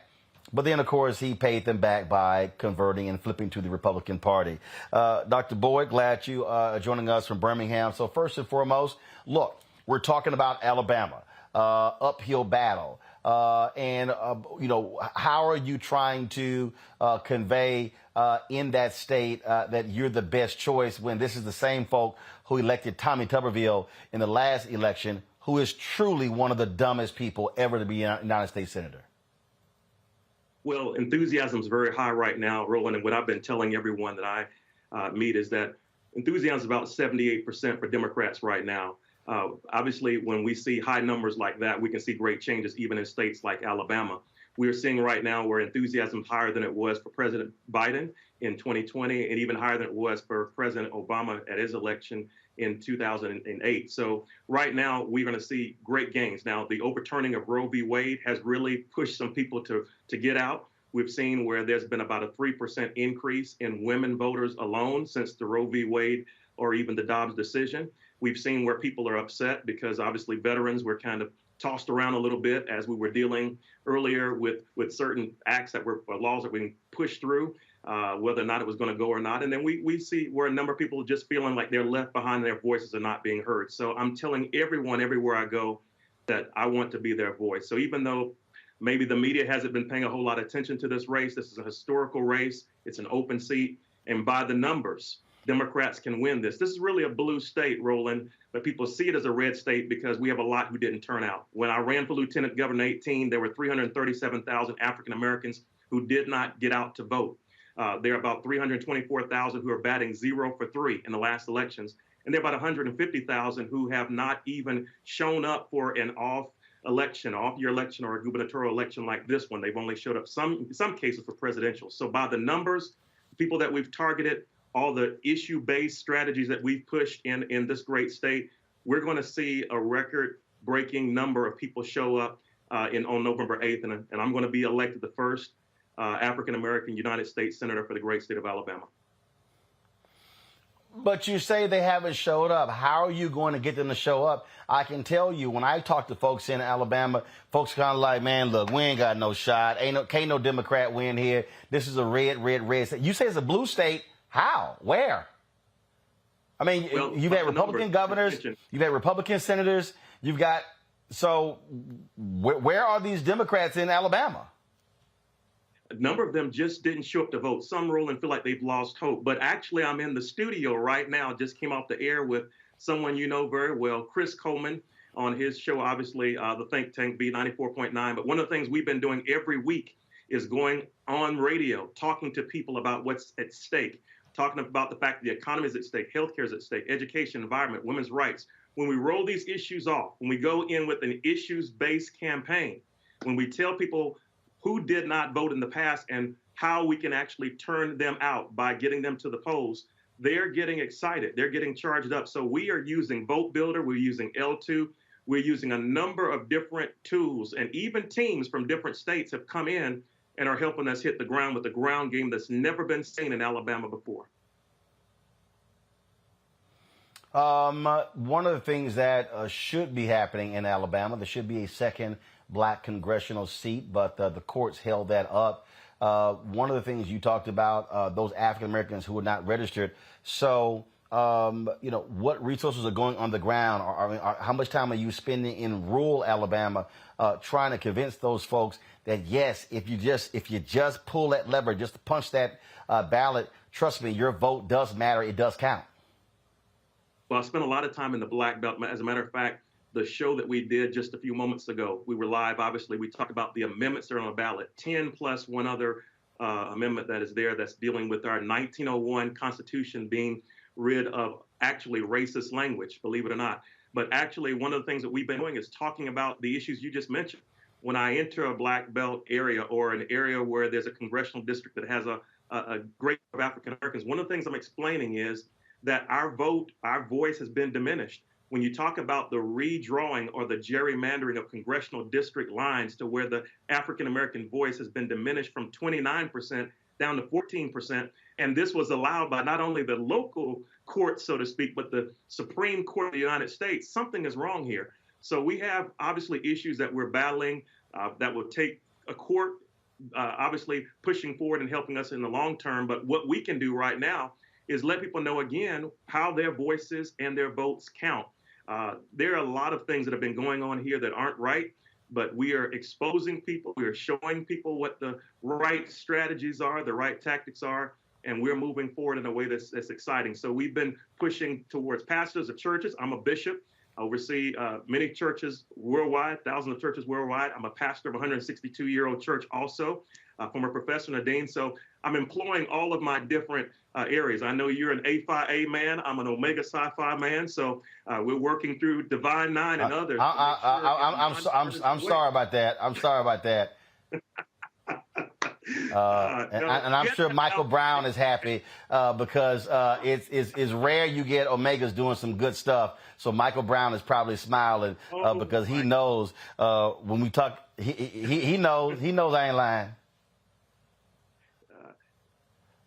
But then, of course, he paid them back by converting and flipping to the Republican Party. Dr. Boyd, glad you are joining us from Birmingham. So first and foremost, look, we're talking about Alabama, uphill battle. And how are you trying to convey in that state that you're the best choice when this is the same folk who elected Tommy Tuberville in the last election, who is truly one of the dumbest people ever to be a United States Senator? Well, enthusiasm is very high right now, Roland, and what I've been telling everyone that I meet is that enthusiasm is about 78% for Democrats right now. Obviously, when we see high numbers like that, we can see great changes even in states like Alabama. We are seeing right now where enthusiasm is higher than it was for President Biden in 2020 and even higher than it was for President Obama at his election in 2008. So right now, we're going to see great gains. Now, the overturning of Roe v. Wade has really pushed some people to get out. We've seen where there's been about a 3% increase in women voters alone since the Roe v. Wade or even the Dobbs decision. We've seen where people are upset because obviously veterans were kind of tossed around a little bit as we were dealing earlier with certain acts that were laws that were being pushed through, whether or not it was going to go or not. And then we see where a number of people are just feeling like they're left behind and their voices are not being heard. So I'm telling everyone everywhere I go that I want to be their voice. So even though maybe the media hasn't been paying a whole lot of attention to this race, this is a historical race. It's an open seat. And by the numbers, Democrats can win this. This is really a blue state, Roland, but people see it as a red state because we have a lot who didn't turn out. When I ran for Lieutenant Governor in 2018, there were 337,000 African Americans who did not get out to vote. There are about 324,000 who are batting 0 for 3 in the last elections. And there are about 150,000 who have not even shown up for an off-year election or a gubernatorial election like this one. They've only showed up in some cases for presidential. So by the numbers, people that we've targeted, all the issue-based strategies that we've pushed in this great state, we're going to see a record-breaking number of people show up on November 8th, and I'm going to be elected the first African-American United States Senator for the great state of Alabama. But you say they haven't showed up. How are you going to get them to show up? I can tell you, when I talk to folks in Alabama, folks kind of like, man, look, we ain't got no shot. Can't no Democrat win here. This is a red state. You say it's a blue state. How? Where? I mean, you've had Republican governors, you've had Republican senators, where are these Democrats in Alabama? A number of them just didn't show up to vote. Some roll and feel like they've lost hope. But actually, I'm in the studio right now, just came off the air with someone you know very well, Chris Coleman, on his show, obviously, the Think Tank B94.9. But one of the things we've been doing every week is going on radio, talking to people about what's at stake, talking about the fact that the economy is at stake, healthcare is at stake, education, environment, women's rights. When we roll these issues off, when we go in with an issues-based campaign, when we tell people who did not vote in the past and how we can actually turn them out by getting them to the polls, they're getting excited. They're getting charged up. So we are using Vote Builder. We're using L2. We're using a number of different tools, and even teams from different states have come in and are helping us hit the ground with a ground game that's never been seen in Alabama before. One of the things that should be happening in Alabama, there should be a second black congressional seat, but the courts held that up. One of the things you talked about, those African Americans who were not registered. So, what resources are going on the ground? How much time are you spending in rural Alabama trying to convince those folks that, yes, if you just pull that lever, just punch that ballot, trust me, your vote does matter. It does count. Well, I spent a lot of time in the Black Belt. As a matter of fact, the show that we did just a few moments ago, we were live, obviously. We talked about the amendments that are on the ballot, 10 plus one other amendment that is there that's dealing with our 1901 Constitution being rid of actually racist language, believe it or not. But actually, one of the things that we've been doing is talking about the issues you just mentioned. When I enter a Black Belt area or an area where there's a congressional district that has a great group of African Americans, one of the things I'm explaining is that our voice has been diminished. When you talk about the redrawing or the gerrymandering of congressional district lines to where the African American voice has been diminished from 29% down to 14%, and this was allowed by not only the local courts, so to speak, but the Supreme Court of the United States, something is wrong here. So we have obviously issues that we're battling that will take a court obviously pushing forward and helping us in the long term. But what we can do right now is let people know, again, how their voices and their votes count. There are a lot of things that have been going on here that aren't right, but we are exposing people. We are showing people what the right strategies are, the right tactics are, and we're moving forward in a way that's exciting. So we've been pushing towards pastors of churches. I'm a bishop. I oversee many churches worldwide, thousands of churches worldwide. I'm a pastor of a 162-year-old church also, former professor and a dean. So I'm employing all of my different areas. I know you're an A Phi A man. I'm an Omega Psi Phi man. So we're working through Divine Nine and others. I'm sorry about that. I'm sorry about that. And I'm sure Michael Brown is happy because it's rare you get Omegas doing some good stuff. So Michael Brown is probably smiling because he knows when we talk, he knows I ain't lying.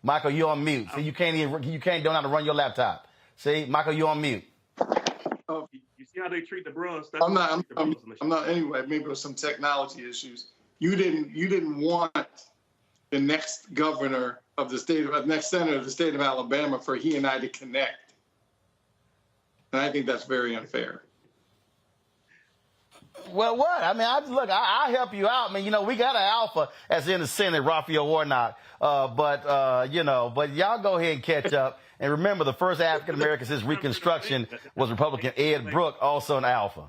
Michael, you're on mute. See, you can't don't know how to run your laptop. See, Michael, you're on mute. You see how they treat the bros? I'm not anyway. Maybe with some technology issues. You didn't want the next governor of the state, next senator of the state of Alabama, for he and I to connect, and I think that's very unfair. Well, what? I mean, I'll help you out. I mean, we got an alpha as in the Senate, Raphael Warnock. But y'all go ahead and catch up. And remember, the first African American since Reconstruction was Republican Ed Brooke, also an alpha.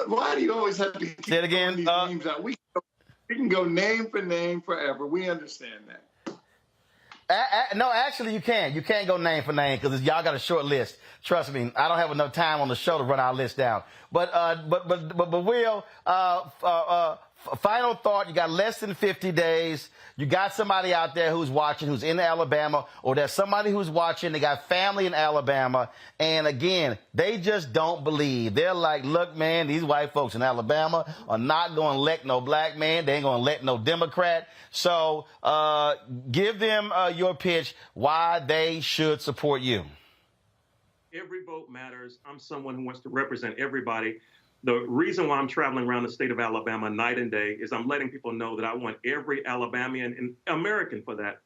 Why do you always have to keep say it again? These names out? We can go name for name forever. We understand that. No, actually, you can. You can't go name for name because y'all got a short list. Trust me, I don't have enough time on the show to run our list down. But Will, final thought. You got less than 50 days. You got somebody out there who's watching, who's in Alabama, or there's somebody who's watching. They got family in Alabama. And again, they just don't believe. They're like, look, man, these white folks in Alabama are not going to elect no black man. They ain't going to elect no Democrat. So give them your pitch why they should support you. Every vote matters. I'm someone who wants to represent everybody. The reason why I'm traveling around the state of Alabama night and day is I'm letting people know that I want every Alabamian and American, for that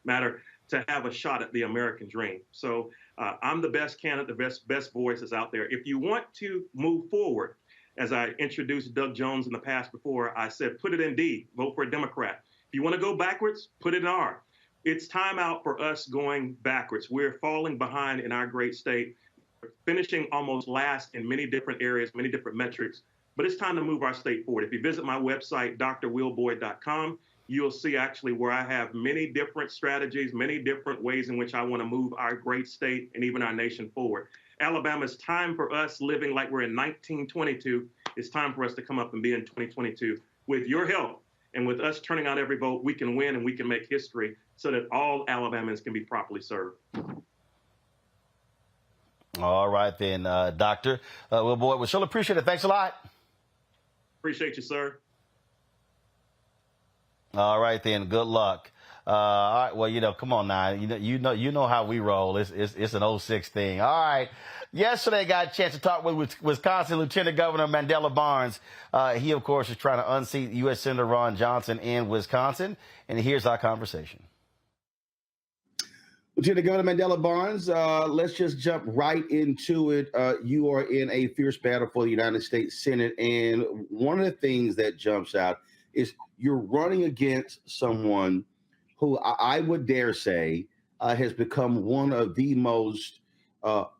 matter, to have a shot at the American dream. So I'm the best candidate, the best voices out there. If you want to move forward as I introduced Doug Jones in the past before, I said, put it in D, vote for a Democrat. If you want to go backwards, put it in R. It's time out for us going backwards. We're falling behind in our great state, finishing almost last in many different areas, many different metrics, but it's time to move our state forward. If you visit my website, drwillboyd.com, you'll see actually where I have many different strategies, many different ways in which I want to move our great state and even our nation forward. Alabama, it's time for us living like we're in 1922. It's time for us to come up and be in 2022. With your help and with us turning out every vote, we can win and we can make history so that all Alabamans can be properly served. All right, then, Doctor. Well, boy, we sure appreciate it. Thanks a lot. Appreciate you, sir. All right, then. Good luck. All right. Well, come on now. You know how we roll. It's an 06 thing. All right. Yesterday, got a chance to talk with Wisconsin Lieutenant Governor Mandela Barnes. He, of course, is trying to unseat U.S. Senator Ron Johnson in Wisconsin. And here's our conversation. Lieutenant Governor Mandela Barnes, let's just jump right into it. You are in a fierce battle for the United States Senate. And one of the things that jumps out is you're running against someone who I would dare say has become one of the most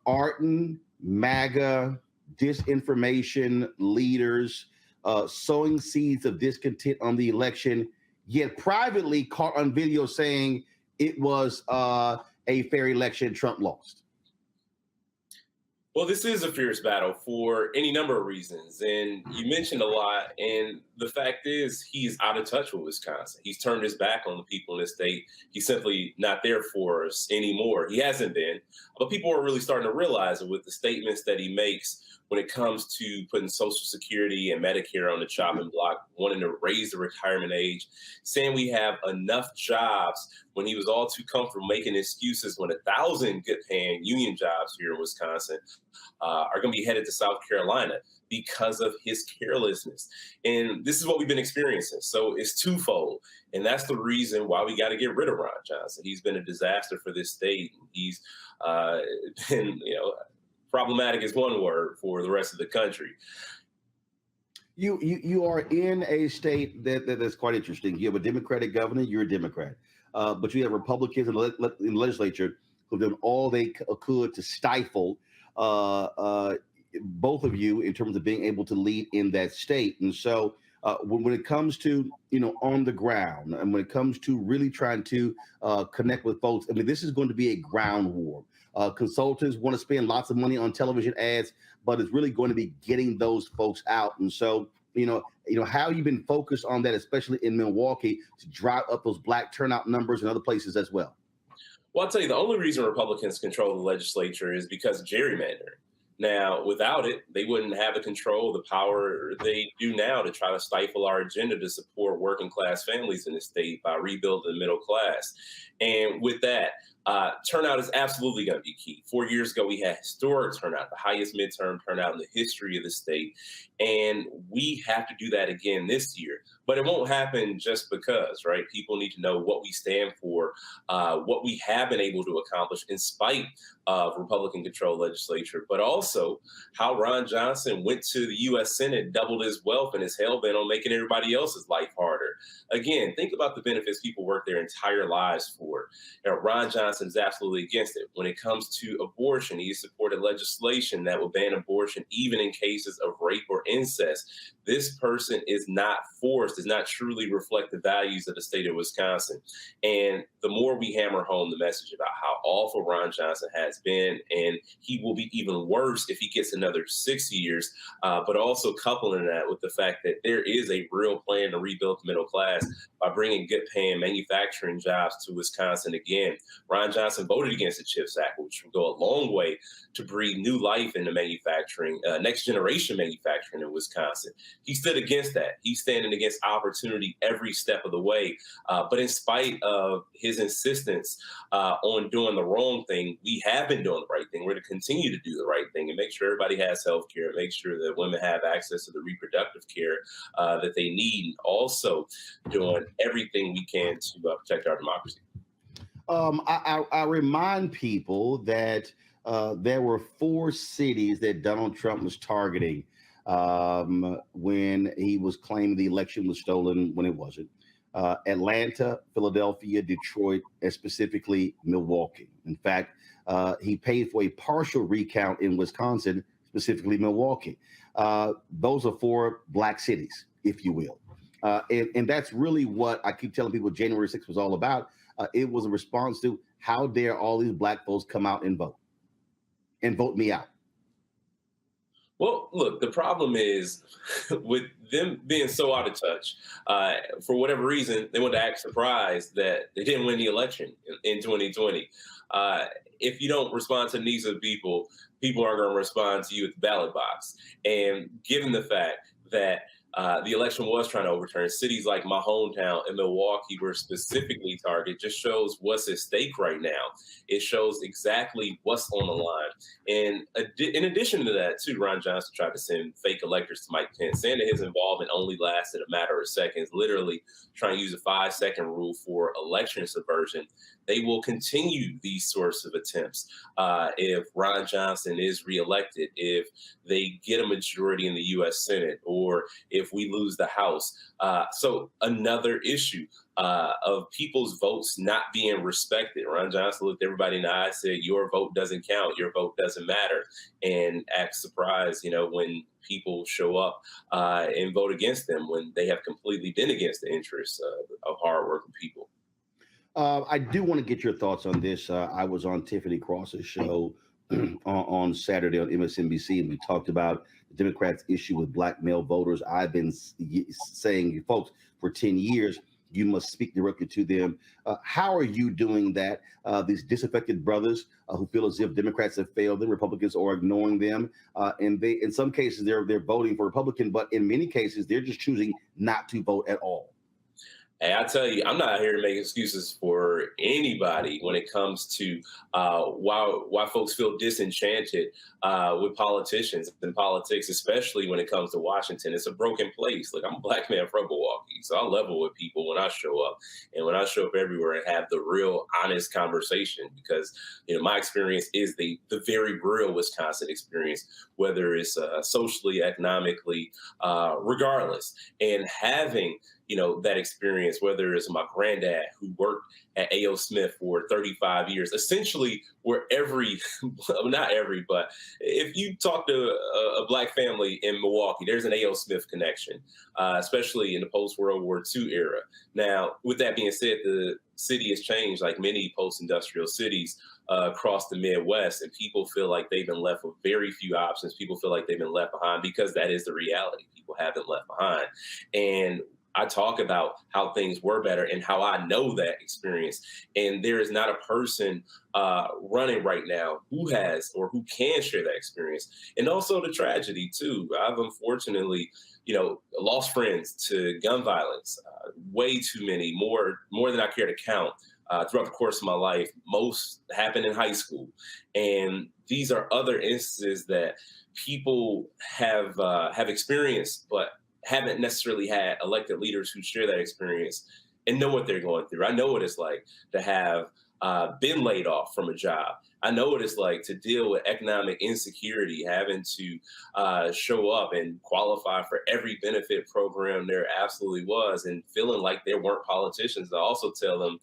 ardent MAGA disinformation leaders, sowing seeds of discontent on the election, yet privately caught on video saying it was a fair election, Trump lost. Well, this is a fierce battle for any number of reasons. And you mentioned a lot. And the fact is, he's out of touch with Wisconsin. He's turned his back on the people in this state. He's simply not there for us anymore. He hasn't been. But people are really starting to realize it with the statements that he makes when it comes to putting Social Security and Medicare on the chopping block, wanting to raise the retirement age, saying we have enough jobs when he was all too comfortable making excuses when 1,000 good-paying union jobs here in Wisconsin are going to be headed to South Carolina because of his carelessness. And this is what we've been experiencing. So it's twofold. And that's the reason why we got to get rid of Ron Johnson. He's been a disaster for this state. He's been, problematic is one word for the rest of the country. You are in a state that's quite interesting. You have a Democratic governor, you're a Democrat. But you have Republicans in the legislature who've done all they could to stifle both of you in terms of being able to lead in that state. And so when it comes to, on the ground, and when it comes to really trying to connect with folks, I mean, this is going to be a ground war. Consultants want to spend lots of money on television ads, but it's really going to be getting those folks out. And so, how you've been focused on that, especially in Milwaukee, to drive up those black turnout numbers and other places as well. Well, I'll tell you, the only reason Republicans control the legislature is because of gerrymandering. Now, without it, they wouldn't have the control, the power they do now to try to stifle our agenda to support working class families in the state by rebuilding the middle class. And with that, turnout is absolutely going to be key. 4 years ago, we had historic turnout, the highest midterm turnout in the history of the state. And we have to do that again this year. But it won't happen just because, right? People need to know what we stand for, what we have been able to accomplish in spite of Republican-controlled legislature, but also how Ron Johnson went to the U.S. Senate, doubled his wealth, and is hell-bent on making everybody else's life harder. Again, think about the benefits people work their entire lives for. Ron Johnson is absolutely against it. When it comes to abortion, he supported legislation that will ban abortion even in cases of rape or incest. This person is not forced, does not truly reflect the values of the state of Wisconsin. And the more we hammer home the message about how awful Ron Johnson has been, and he will be even worse if he gets another 6 years, but also coupling that with the fact that there is a real plan to rebuild the middle class by bringing good paying manufacturing jobs to Wisconsin again. Ron Johnson voted against the CHIPS Act, which will go a long way to breathe new life into manufacturing, next generation manufacturing in Wisconsin. He stood against that. He's standing against opportunity every step of the way. But in spite of his insistence on doing the wrong thing, we have been doing the right thing. We're going to continue to do the right thing and make sure everybody has health care, make sure that women have access to the reproductive care that they need, and also doing everything we can to protect our democracy. I remind people that there were 4 cities that Donald Trump was targeting when he was claiming the election was stolen when it wasn't. Atlanta, Philadelphia, Detroit, and specifically Milwaukee. In fact, he paid for a partial recount in Wisconsin, specifically Milwaukee. Those are 4 black cities, if you will. And that's really what I keep telling people January 6th was all about. It was a response to how dare all these black folks come out and vote me out. Well, look, the problem is with them being so out of touch, for whatever reason, they want to act surprised that they didn't win the election in 2020. If you don't respond to the needs of people, people are going to respond to you at the ballot box. And given the fact that the election was trying to overturn, cities like my hometown in Milwaukee were specifically targeted, just shows what's at stake right now. It shows exactly what's on the line. And in addition to that, too, Ron Johnson tried to send fake electors to Mike Pence, saying that his involvement only lasted a matter of seconds, literally trying to use a 5-second rule for election subversion. They will continue these sorts of attempts if Ron Johnson is reelected, if they get a majority in the U.S. Senate, or if we lose the House. So another issue of people's votes not being respected. Ron Johnson looked everybody in the eye and said, your vote doesn't count, your vote doesn't matter, and act surprised, when people show up and vote against them when they have completely been against the interests of hardworking people. I do want to get your thoughts on this. I was on Tiffany Cross's show on Saturday on MSNBC, and we talked about the Democrats' issue with black male voters. I've been saying, folks, for 10 years, you must speak directly to them. How are you doing that? These disaffected brothers who feel as if Democrats have failed them, Republicans are ignoring them, and they, in some cases, they're voting for Republican, but in many cases, they're just choosing not to vote at all. Hey, I tell you, I'm not here to make excuses for anybody when it comes to why folks feel disenchanted with politicians and politics, especially when it comes to Washington. It's a broken place. Look, I'm a black man from Milwaukee, so I level with people when I show up, and when I show up everywhere and have the real, honest conversation, because my experience is the very real Wisconsin experience, whether it's socially, economically, regardless, and having that experience, whether it's my granddad who worked at A.O. Smith for 35 years, essentially where not every, but if you talk to a black family in Milwaukee, there's an A.O. Smith connection, especially in the post-World War II era. Now, with that being said, the city has changed like many post-industrial cities across the Midwest, and people feel like they've been left with very few options. People feel like they've been left behind because that is the reality. People have been left behind. And I talk about how things were better and how I know that experience. And there is not a person running right now who has or who can share that experience. And also the tragedy, too. I've unfortunately, lost friends to gun violence, way too many, more than I care to count. Throughout the course of my life, most happened in high school. And these are other instances that people have experienced, but haven't necessarily had elected leaders who share that experience and know what they're going through. I know what it's like to have been laid off from a job. I know what it's like to deal with economic insecurity, having to show up and qualify for every benefit program there absolutely was, and feeling like there weren't politicians. I also tell them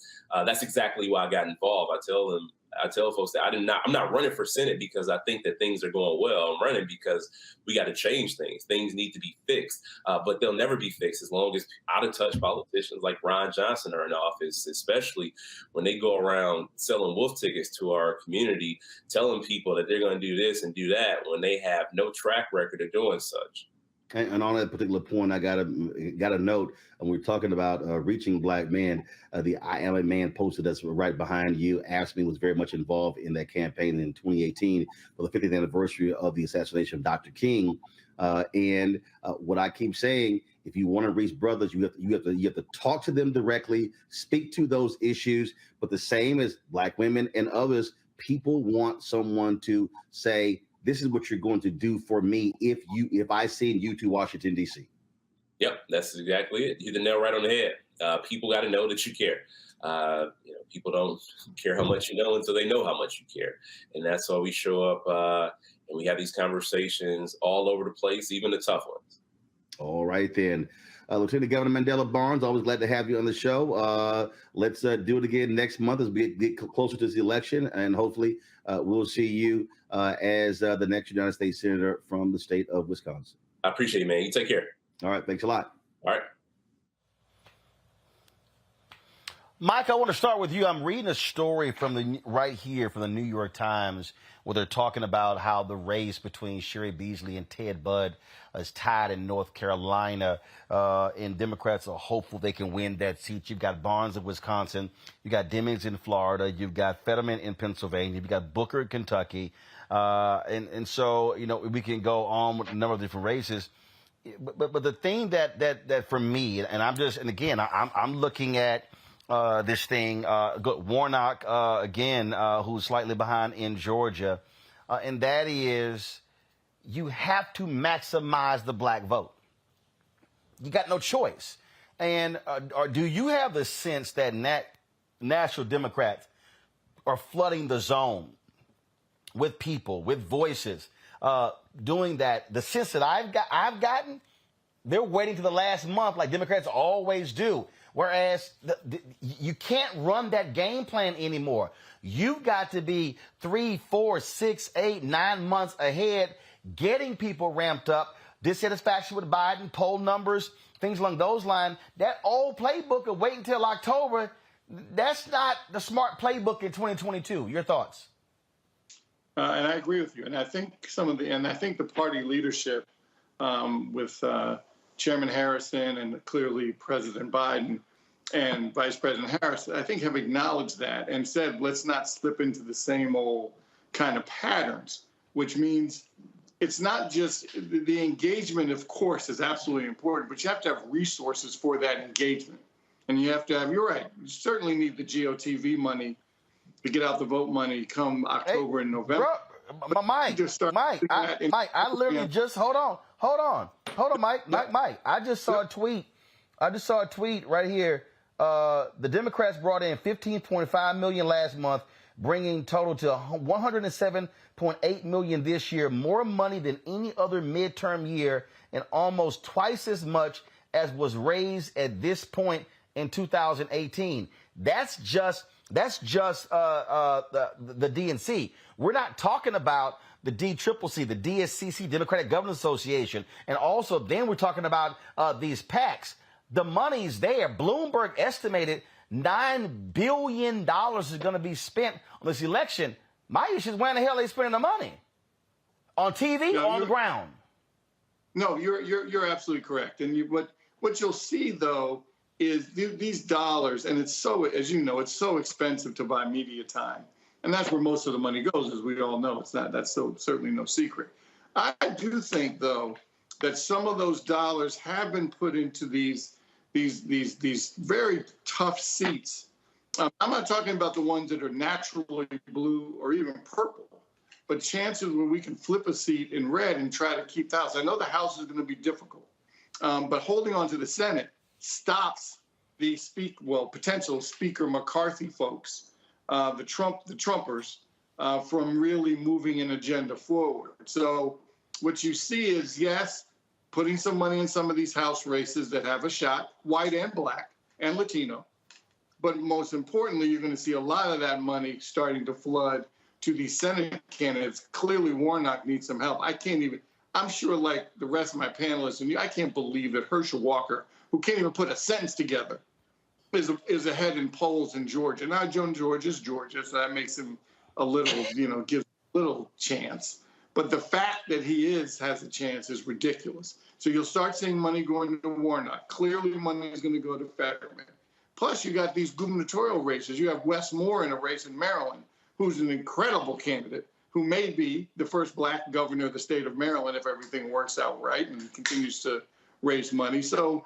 that's exactly why I got involved. I tell folks that I'm not running for Senate because I think that things are going well. I'm running because we got to change things. Things need to be fixed, but they'll never be fixed as long as out of touch politicians like Ron Johnson are in office, especially when they go around selling wolf tickets to our community, telling people that they're going to do this and do that when they have no track record of doing such. And on that particular point, I got a note, and we're talking about reaching black men. The I Am a Man poster that's right behind you, AFSCME was very much involved in that campaign in 2018 for the 50th anniversary of the assassination of Dr. King. And what I keep saying, if you want to reach brothers, you have to talk to them directly, speak to those issues. But the same as black women and others, people want someone to say, this is what you're going to do for me if I send you to Washington, D.C. Yep, that's exactly it. You hit the nail right on the head. People got to know that you care. People don't care how much you know until they know how much you care. And that's why we show up and we have these conversations all over the place, even the tough ones. All right, then. Lieutenant Governor Mandela Barnes, always glad to have you on the show. Let's do it again next month as we get closer to the election, and hopefully we'll see you as the next United States Senator from the state of Wisconsin. I appreciate it, man. You take care. All right, thanks a lot. All right. Mike, I want to start with you. I'm reading a story from the New York Times, where they're talking about how the race between Sherry Beasley and Ted Budd is tied in North Carolina, and Democrats are hopeful they can win that seat. You've got Barnes in Wisconsin, you got Demings in Florida, you've got Fetterman in Pennsylvania, you've got Booker in Kentucky, and so we can go on with a number of different races. But the thing that for me, and I'm looking at this thing, Warnock again, who's slightly behind in Georgia, and that is you have to maximize the black vote. You got no choice. And or do you have the sense that National Democrats are flooding the zone with people, with voices, doing that? The sense that I've gotten, they're waiting to the last month like Democrats always do. Whereas you can't run that game plan anymore. You've got to be 3, 4, 6, 8, 9 months ahead, getting people ramped up, dissatisfaction with Biden, poll numbers, things along those lines. That old playbook of wait until October, that's not the smart playbook in 2022. Your thoughts? And I agree with you. And I think the party leadership with Chairman Harrison and clearly President Biden and Vice President Harris, I think, have acknowledged that and said, let's not slip into the same old kind of patterns, which means it's not just the engagement, of course, is absolutely important, but you have to have resources for that engagement. And you have to have, you're right, you certainly need the GOTV money to get out the vote money come October and November. Mike, I literally just, hold on, Mike. I just saw a tweet right here. The Democrats brought in $15.5 million last month, bringing total to $107.8 million this year, more money than any other midterm year, and almost twice as much as was raised at this point in 2018. That's just the DNC. We're not talking about the DCCC, the DSCC, Democratic Governors Association, and also then we're talking about these PACs. The money's there. Bloomberg estimated $9 billion is going to be spent on this election. My issue is where in the hell are they spending the money? On TV or on the ground? No, you're absolutely correct. And what you'll see though is these dollars, and it's so, as you know, it's so expensive to buy media time. And that's where most of the money goes, as we all know. That's certainly no secret. I do think, though, that some of those dollars have been put into these very tough seats. I'm not talking about the ones that are naturally blue or even purple, but chances where we can flip a seat in red and try to keep the House. I know the House is going to be difficult, but holding on to the Senate stops the potential Speaker McCarthy folks, the Trumpers, from really moving an agenda forward. So what you see is, yes, putting some money in some of these House races that have a shot, white and black and Latino. But most importantly, you're going to see a lot of that money starting to flood to these Senate candidates. Clearly, Warnock needs some help. I'm sure like the rest of my panelists, and I can't believe that Herschel Walker, who can't even put a sentence together, is ahead in polls in Georgia. Now, Georgia's Georgia, so that makes him a little, gives a little chance. But the fact that he has a chance is ridiculous. So you'll start seeing money going to Warnock. Clearly, money is going to go to Fetterman. Plus, you got these gubernatorial races. You have Wes Moore in a race in Maryland, who's an incredible candidate, who may be the first black governor of the state of Maryland if everything works out right and continues to raise money. So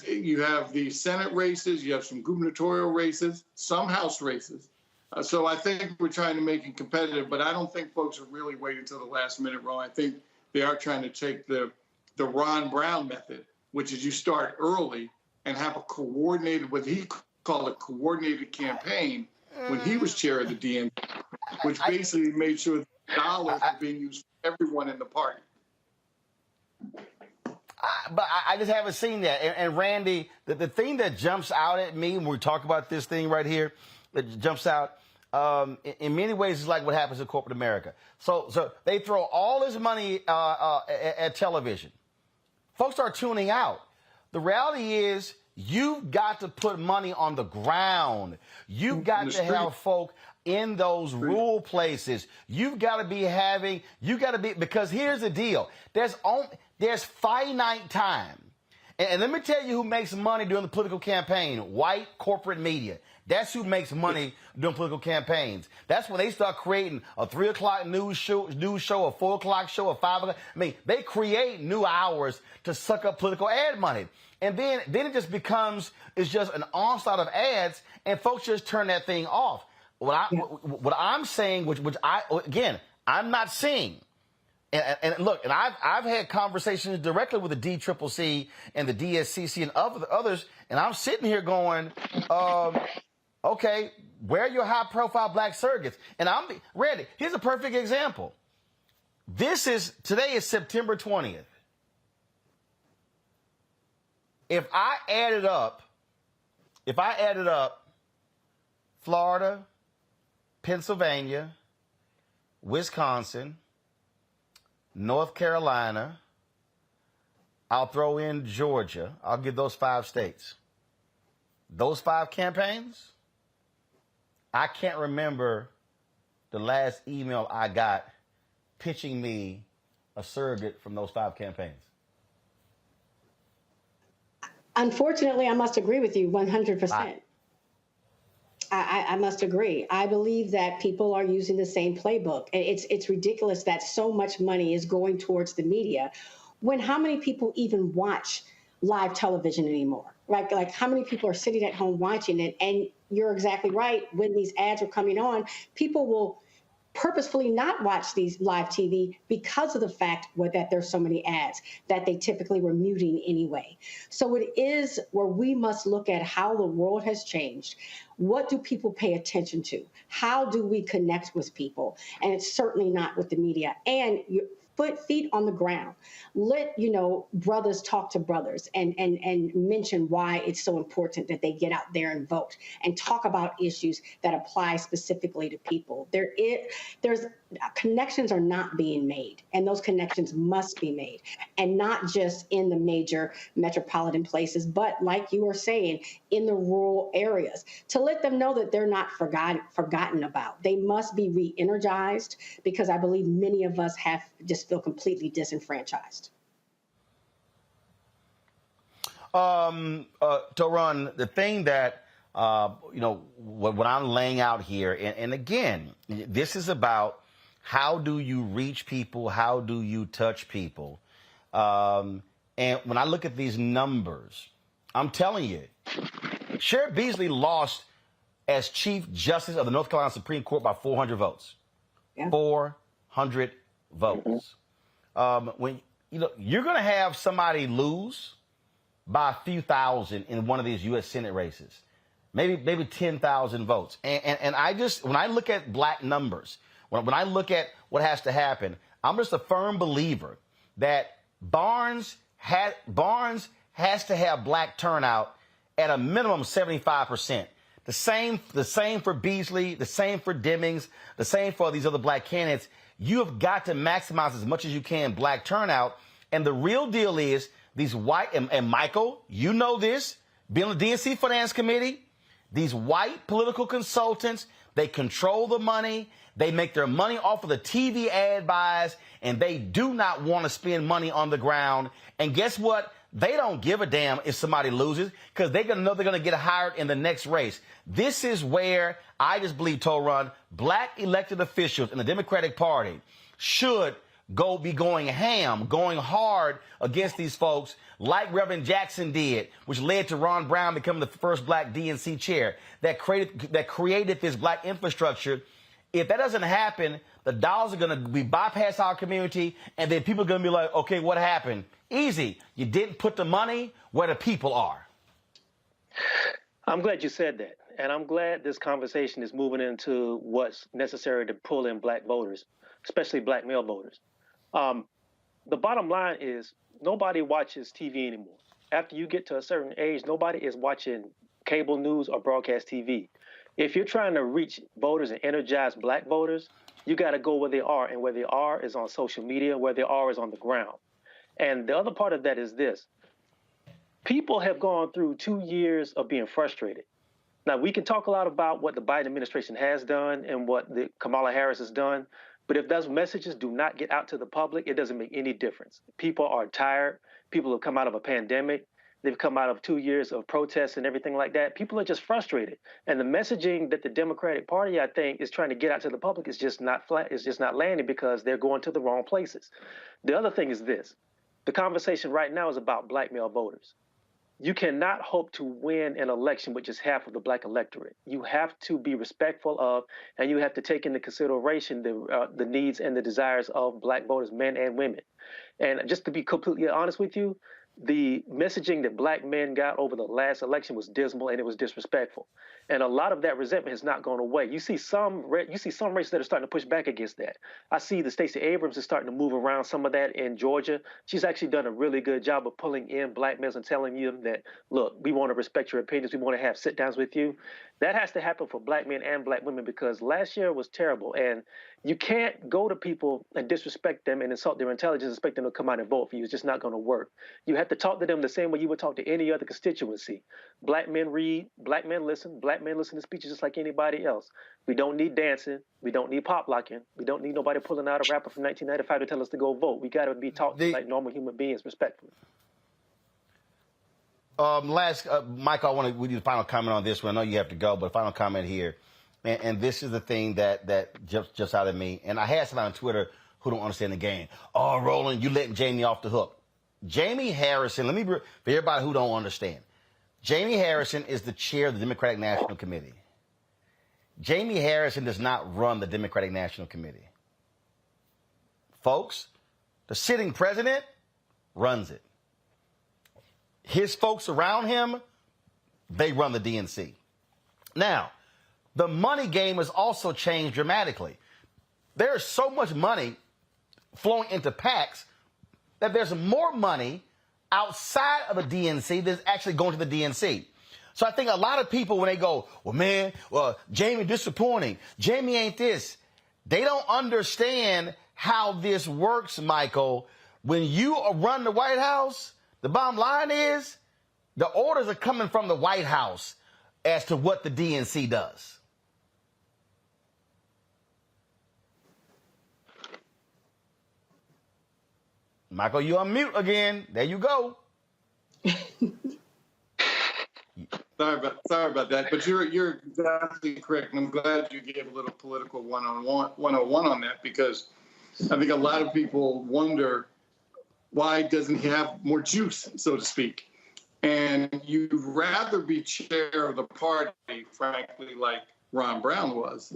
you have the Senate races, you have some gubernatorial races, some House races. So I think we're trying to make it competitive, but I don't think folks are really waiting until the last minute, Ron. I think they are trying to take the Ron Brown method, which is you start early and have a coordinated, what he called a coordinated campaign when he was chair of the DNC, which basically made sure that dollars were being used for everyone in the party. But I just haven't seen that. And Randy, the thing that jumps out at me when we talk about this thing right here, that jumps out, in many ways is like what happens in corporate America. So they throw all this money at television. Folks are tuning out. The reality is you've got to put money on the ground. You've got to have folk in those rural places. You've got to be because here's the deal. There's finite time. And let me tell you who makes money during the political campaign. White corporate media. That's who makes money during political campaigns. That's when they start creating a 3 o'clock news show, a 4 o'clock show, a 5 o'clock. I mean, they create new hours to suck up political ad money. And then it just becomes, it's just an onslaught of ads, and folks just turn that thing off. What I'm saying, which I'm not seeing. And look, and I've had conversations directly with the DCCC and the DSCC and others, and I'm sitting here going, okay, where are your high-profile black surrogates? And Randy, here's a perfect example. Today is September 20th. If I added up Florida, Pennsylvania, Wisconsin, North Carolina, I'll throw in Georgia. I'll give those 5 states. Those 5 campaigns, I can't remember the last email I got pitching me a surrogate from those 5 campaigns. Unfortunately, I must agree with you 100%. I must agree. I believe that people are using the same playbook. It's ridiculous that so much money is going towards the media when how many people even watch live television anymore? Like how many people are sitting at home watching it? And you're exactly right. When these ads are coming on, people will purposefully not watch these live TV because of the fact that there's so many ads that they typically were muting anyway. So it is where we must look at how the world has changed. What do people pay attention to? How do we connect with people? And it's certainly not with the media. And feet on the ground. Let, brothers talk to brothers and mention why it's so important that they get out there and vote and talk about issues that apply specifically to people. There's connections are not being made, and those connections must be made, and not just in the major metropolitan places, but like you were saying, in the rural areas, to let them know that they're not forgotten about. They must be re-energized, because I believe many of us just feel completely disenfranchised. Toron, the thing that, what I'm laying out here, and again, this is about how do you reach people? How do you touch people? And when I look at these numbers, I'm telling you, Sheriff Beasley lost as Chief Justice of the North Carolina Supreme Court by 400 votes. Yeah. 400 votes. When you're going to have somebody lose by a few thousand in one of these U.S. Senate races, maybe 10,000 votes. And when I look at black numbers, when I look at what has to happen, I'm just a firm believer that Barnes has to have black turnout at a minimum 75%. The same for Beasley, the same for Demings, the same for these other black candidates. You have got to maximize as much as you can black turnout. And the real deal is these white, and Michael, you know this, being on the DNC Finance Committee, these white political consultants, they control the money. They make their money off of the TV ad buys, and they do not want to spend money on the ground. And guess what? They don't give a damn if somebody loses, because they're going to know they're going to get hired in the next race. This is where I just believe, Toron, black elected officials in the Democratic Party should be going ham, going hard against these folks like Reverend Jackson did, which led to Ron Brown becoming the first black DNC chair that created this black infrastructure. If that doesn't happen, the dollars are going to be bypass our community, and then people are going to be like, okay, what happened? Easy. You didn't put the money where the people are. I'm glad you said that. And I'm glad this conversation is moving into what's necessary to pull in black voters, especially black male voters. The bottom line is nobody watches TV anymore. After you get to a certain age, nobody is watching cable news or broadcast TV. If you're trying to reach voters and energize black voters, you got to go where they are. And where they are is on social media, where they are is on the ground. And the other part of that is this. People have gone through 2 years of being frustrated. Now, we can talk a lot about what the Biden administration has done and what the Kamala Harris has done, but if those messages do not get out to the public, it doesn't make any difference. People are tired. People have come out of a pandemic. They've come out of 2 years of protests and everything like that. People are just frustrated. And the messaging that the Democratic Party, I think, is trying to get out to the public is just not flat. It's just not landing because they're going to the wrong places. The other thing is this. The conversation right now is about black male voters. You cannot hope to win an election with just half of the black electorate. You have to be respectful of, and you have to take into consideration the needs and the desires of black voters, men and women. And just to be completely honest with you, the messaging that black men got over the last election was dismal and it was disrespectful. And a lot of that resentment has not gone away. You see some races that are starting to push back against that. I see the Stacey Abrams is starting to move around some of that in Georgia. She's actually done a really good job of pulling in black males and telling them that, look, we want to respect your opinions. We want to have sit downs with you. That has to happen for black men and black women because last year was terrible. And you can't go to people and disrespect them and insult their intelligence and expect them to come out and vote for you. It's just not going to work. You have to talk to them the same way you would talk to any other constituency. Black men read, black men listen to speeches just like anybody else. We don't need dancing. We don't need pop locking. We don't need nobody pulling out a rapper from 1995 to tell us to go vote. We got to be talked to like normal human beings, respectfully. Michael, we need a final comment on this one. I know you have to go, but a final comment here. And this is the thing that jumps out at me. And I had somebody on Twitter who don't understand the game. Oh, Roland, you letting Jamie off the hook. Jamie Harrison, for everybody who don't understand, Jamie Harrison is the chair of the Democratic National Committee. Jamie Harrison does not run the Democratic National Committee. Folks, the sitting president runs it. His folks around him, they run the DNC. Now, the money game has also changed dramatically. There's so much money flowing into PACs that there's more money outside of the DNC that's actually going to the DNC. So I think a lot of people, when they go, Jamie disappointing, Jamie ain't this, they don't understand how this works, Michael. When you run the White House, the bottom line is the orders are coming from the White House as to what the DNC does. Michael, you're on mute again. There you go. Sorry about that, but you're exactly correct, and I'm glad you gave a little political 101 on that because I think a lot of people wonder why doesn't he have more juice, so to speak. And you'd rather be chair of the party, frankly, like Ron Brown was,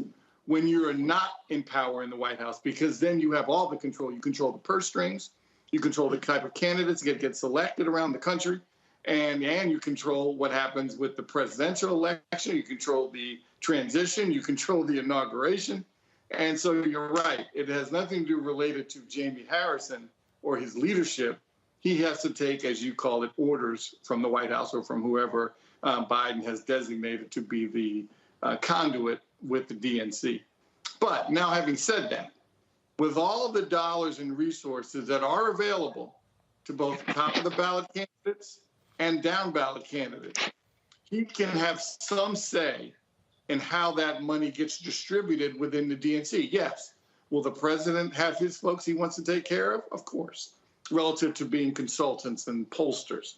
when you're not in power in the White House, because then you have all the control. You control the purse strings. You control the type of candidates that get selected around the country, and you control what happens with the presidential election. You control the transition. You control the inauguration. And so you're right. It has nothing to do related to Jamie Harrison or his leadership. He has to take, as you call it, orders from the White House or from whoever Biden has designated to be the conduit with the DNC. But now, having said that, with all the dollars and resources that are available to both top of the ballot candidates and down ballot candidates, he can have some say in how that money gets distributed within the DNC. Yes. Will the president have his folks he wants to take care of? Of course, relative to being consultants and pollsters.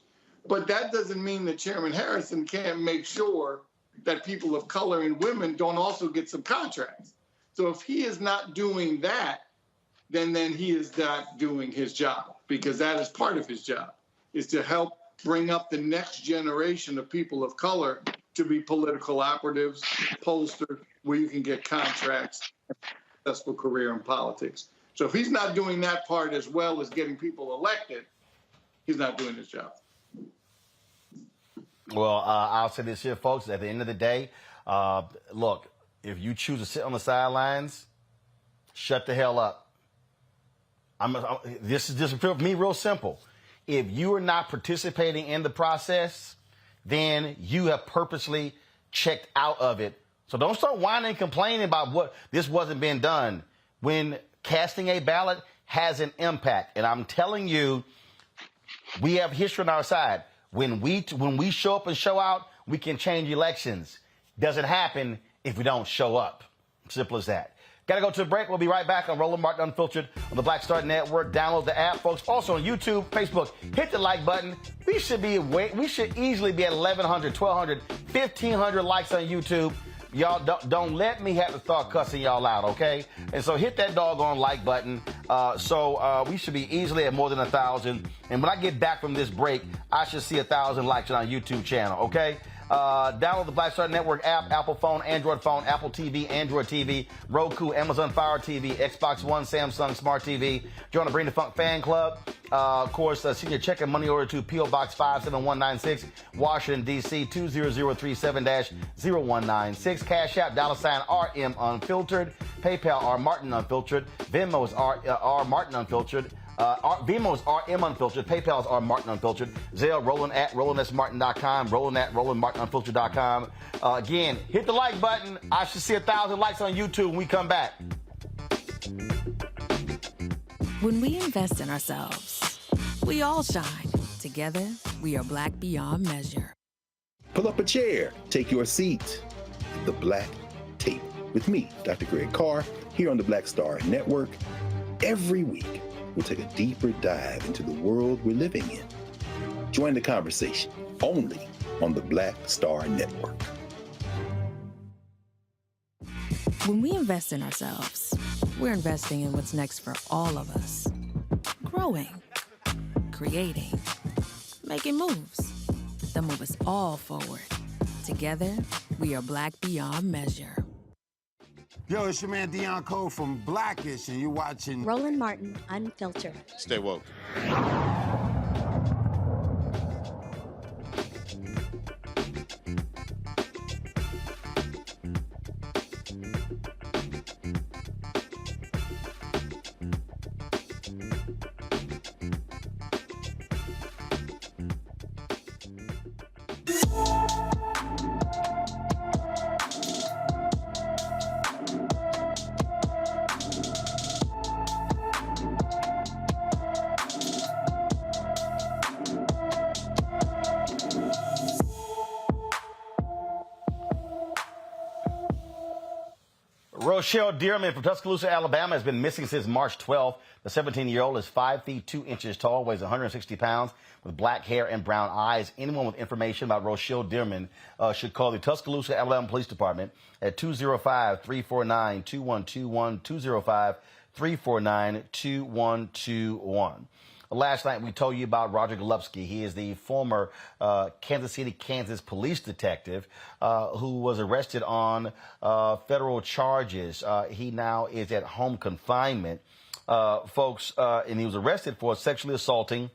But that doesn't mean that Chairman Harrison can't make sure that people of color and women don't also get some contracts. So if he is not doing that, then he is not doing his job, because that is part of his job, is to help bring up the next generation of people of color to be political operatives, pollsters, where you can get contracts, successful career in politics. So if he's not doing that part as well as getting people elected, he's not doing his job. Well, I'll say this here, folks. At the end of the day, look, if you choose to sit on the sidelines, shut the hell up. This is just for me real simple. If you are not participating in the process, then you have purposely checked out of it. So don't start whining and complaining about what this wasn't being done. When casting a ballot has an impact, and I'm telling you, we have history on our side. When we show up and show out, we can change elections. Doesn't happen if we don't show up. Simple as that. Got to go to a break. We'll be right back on Roland Martin Unfiltered on the Black Star Network. Download the app, folks. Also on YouTube, Facebook. Hit the like button. We should easily be at 1,100, 1,200, 1,500 likes on YouTube. Y'all don't let me have to start cussing y'all out, okay? And so hit that doggone like button. So we should be easily at more than 1,000. And when I get back from this break, I should see 1,000 likes on our YouTube channel, okay? Download the Black Star Network app, Apple phone, Android phone, Apple TV, Android TV, Roku, Amazon Fire TV, Xbox One, Samsung Smart TV. Join the Bring the Funk fan club. Of course, send your check and money order to P.O. Box 57196, Washington, D.C. 20037-0196. Cash App, $RM Unfiltered. PayPal, R Martin Unfiltered. Venmo is R Martin Unfiltered. Venmo is RM Unfiltered. PayPal is R Martin Unfiltered. Zelle, Roland at RolandSMartin.com. Roland at RolandMartinUnfiltered.com. Again, hit the like button. I should see 1,000 likes on YouTube when we come back. When we invest in ourselves, we all shine. Together, we are black beyond measure. Pull up a chair. Take your seat. The Black Tape with me, Dr. Greg Carr, here on the Black Star Network. Every week, we'll take a deeper dive into the world we're living in. Join the conversation only on the Black Star Network. When we invest in ourselves, we're investing in what's next for all of us. Growing, creating, making moves that move us all forward. Together, we are black beyond measure. Yo, it's your man Dion Cole from Blackish, and you're watching Roland Martin Unfiltered. Stay woke. Rochelle Dearman from Tuscaloosa, Alabama, has been missing since March 12th. The 17-year-old is 5 feet 2 inches tall, weighs 160 pounds, with black hair and brown eyes. Anyone with information about Rochelle Dearman should call the Tuscaloosa, Alabama Police Department at 205-349-2121, 205-349-2121. Last night, we told you about Roger Golubski. He is the former Kansas City, Kansas police detective who was arrested on federal charges. He now is at home confinement, folks, and he was arrested for sexually assaulting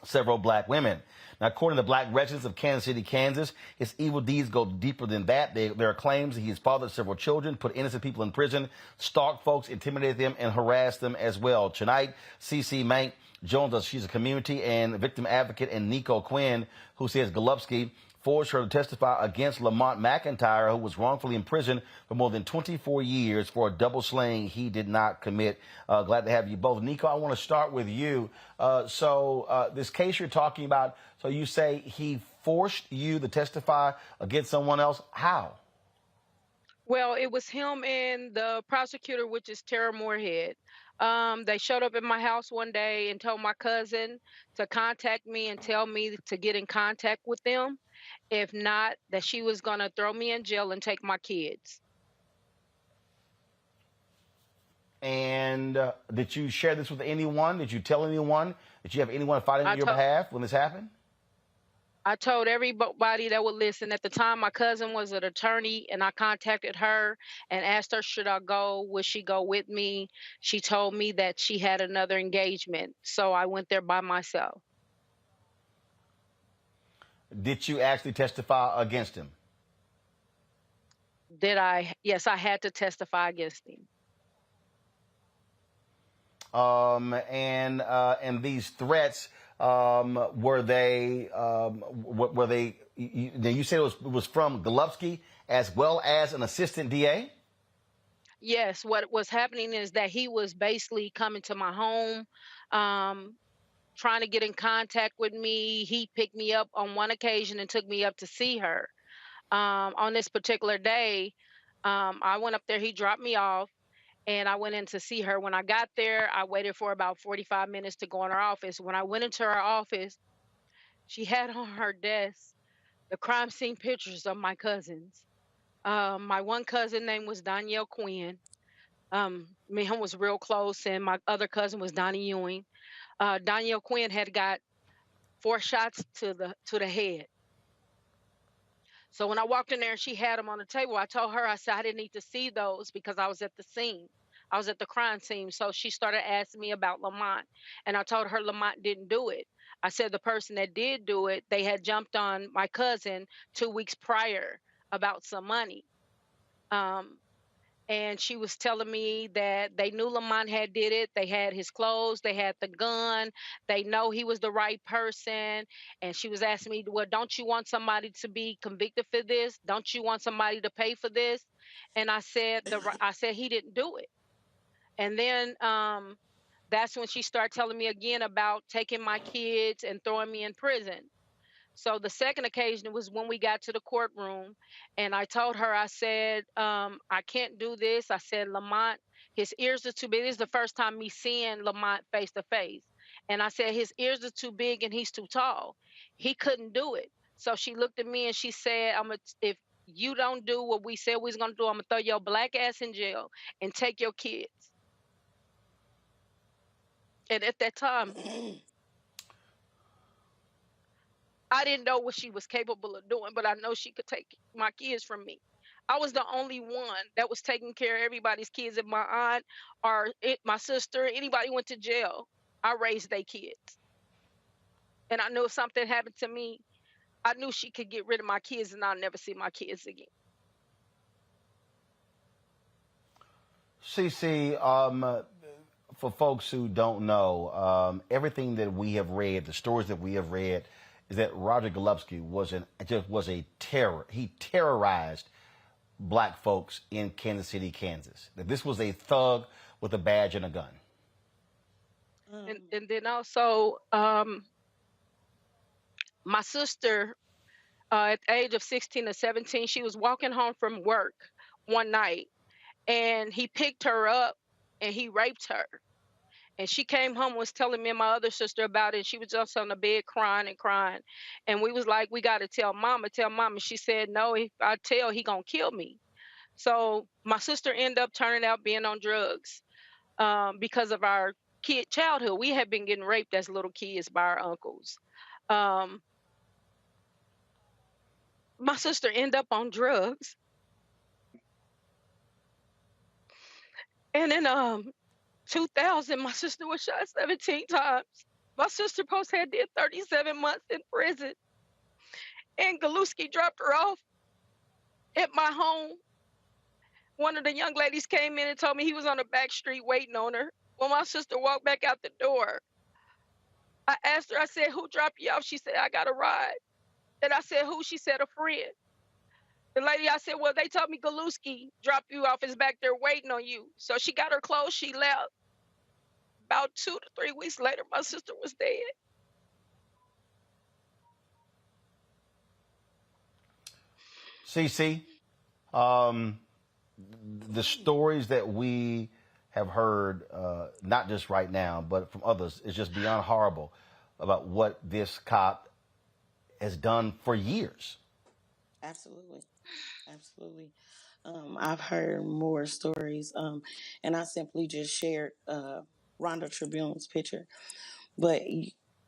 several black women. Now, according to black residents of Kansas City, Kansas, his evil deeds go deeper than that. There are claims that he has fathered several children, put innocent people in prison, stalked folks, intimidated them, and harassed them as well. Tonight, CeCe Mank joins us. She's a community and victim advocate, and Nico Quinn, who says Golubski forced her to testify against Lamont McIntyre, who was wrongfully imprisoned for more than 24 years for a double slaying he did not commit. Glad to have you both. Nico, I want to start with you. So this case you're talking about, so you say he forced you to testify against someone else. How? Well, it was him and the prosecutor, which is Tara Moorhead. They showed up at my house one day and told my cousin to contact me and tell me to get in contact with them. If not, that she was going to throw me in jail and take my kids. And did you share this with anyone? Did you tell anyone? Did you have anyone fighting on your behalf when this happened? I told everybody that would listen. At the time, my cousin was an attorney, and I contacted her and asked her, should I go? Would she go with me? She told me that she had another engagement, so I went there by myself. Did you actually testify against him? Did I? Yes, I had to testify against him. And these threats, were they? You said it was from Golubski as well as an assistant DA. Yes, what was happening is that he was basically coming to my home, trying to get in contact with me. He picked me up on one occasion and took me up to see her. On this particular day, I went up there, he dropped me off, and I went in to see her. When I got there, I waited for about 45 minutes to go in her office. When I went into her office, she had on her desk the crime scene pictures of my cousins. My one cousin name was Danielle Quinn. Me and him was real close, and my other cousin was Donnie Ewing. Danielle Quinn had got 4 shots to the head. So when I walked in there and she had them on the table, I told her, I said, I didn't need to see those because I was at the scene. I was at the crime scene. So she started asking me about Lamont. And I told her Lamont didn't do it. I said the person that did do it, they had jumped on my cousin 2 weeks prior about some money. And she was telling me that they knew Lamont had did it. They had his clothes. They had the gun. They know he was the right person. And she was asking me, well, don't you want somebody to be convicted for this? Don't you want somebody to pay for this? And I said, he didn't do it. And then that's when she started telling me again about taking my kids and throwing me in prison. So the second occasion was when we got to the courtroom, and I told her, I said, I can't do this. I said, Lamont, his ears are too big. This is the first time me seeing Lamont face to face. And I said, his ears are too big and he's too tall. He couldn't do it. So she looked at me and she said, if you don't do what we said we was going to do, I'm going to throw your black ass in jail and take your kids. And at that time, I didn't know what she was capable of doing, but I know she could take my kids from me. I was the only one that was taking care of everybody's kids. If my aunt or my sister, anybody went to jail, I raised their kids. And I knew if something happened to me, I knew she could get rid of my kids and I'll never see my kids again. CC, for folks who don't know, everything that we have read, the stories that we have read, is that Roger Golubski was a terror. He terrorized black folks in Kansas City, Kansas. That this was a thug with a badge and a gun. And then also, my sister, at the age of 16 or 17, she was walking home from work one night, and he picked her up and he raped her. And she came home, was telling me and my other sister about it. She was just on the bed crying and crying. And we was like, we got to tell mama. She said, no, if I tell, he going to kill me. So my sister ended up turning out being on drugs because of our childhood. We had been getting raped as little kids by our uncles. My sister ended up on drugs. And in 2000, my sister was shot 17 times. My sister had did 37 months in prison. And Golubski dropped her off at my home. One of the young ladies came in and told me he was on the back street waiting on her. When my sister walked back out the door, I asked her, I said, who dropped you off? She said, I got a ride. And I said, who? She said, a friend. The lady, I said, well, they told me Golubski dropped you off, is back there waiting on you. So she got her clothes, she left. About 2 to 3 weeks later, my sister was dead. CC, the stories that we have heard, not just right now, but from others, is just beyond horrible about what this cop has done for years. Absolutely. Absolutely. I've heard more stories, and I simply just shared Rhonda Tribune's picture. But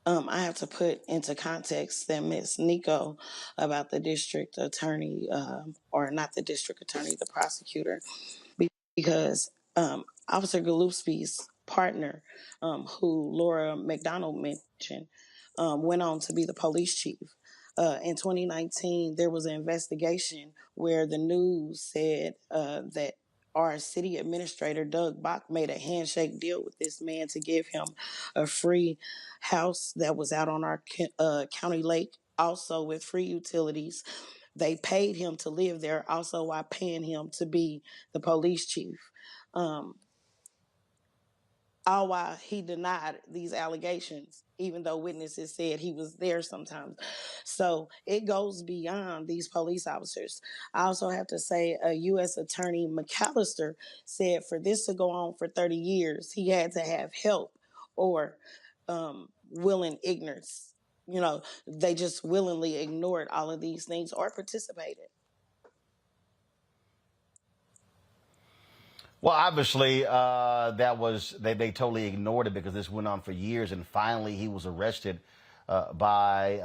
I have to put into context that Miss Nico about the district attorney, or not the district attorney, the prosecutor, because Officer Golubski's partner, who Laura McDonald mentioned, went on to be the police chief. In 2019, there was an investigation where the news said that our city administrator, Doug Bach, made a handshake deal with this man to give him a free house that was out on our county lake, also with free utilities. They paid him to live there, also while paying him to be the police chief. All while he denied these allegations, even though witnesses said he was there sometimes. So it goes beyond these police officers. I also have to say, U.S. Attorney McAllister said for this to go on for 30 years, he had to have help or willing ignorance. You know, they just willingly ignored all of these things or participated. Well, obviously, they totally ignored it because this went on for years, and finally he was arrested by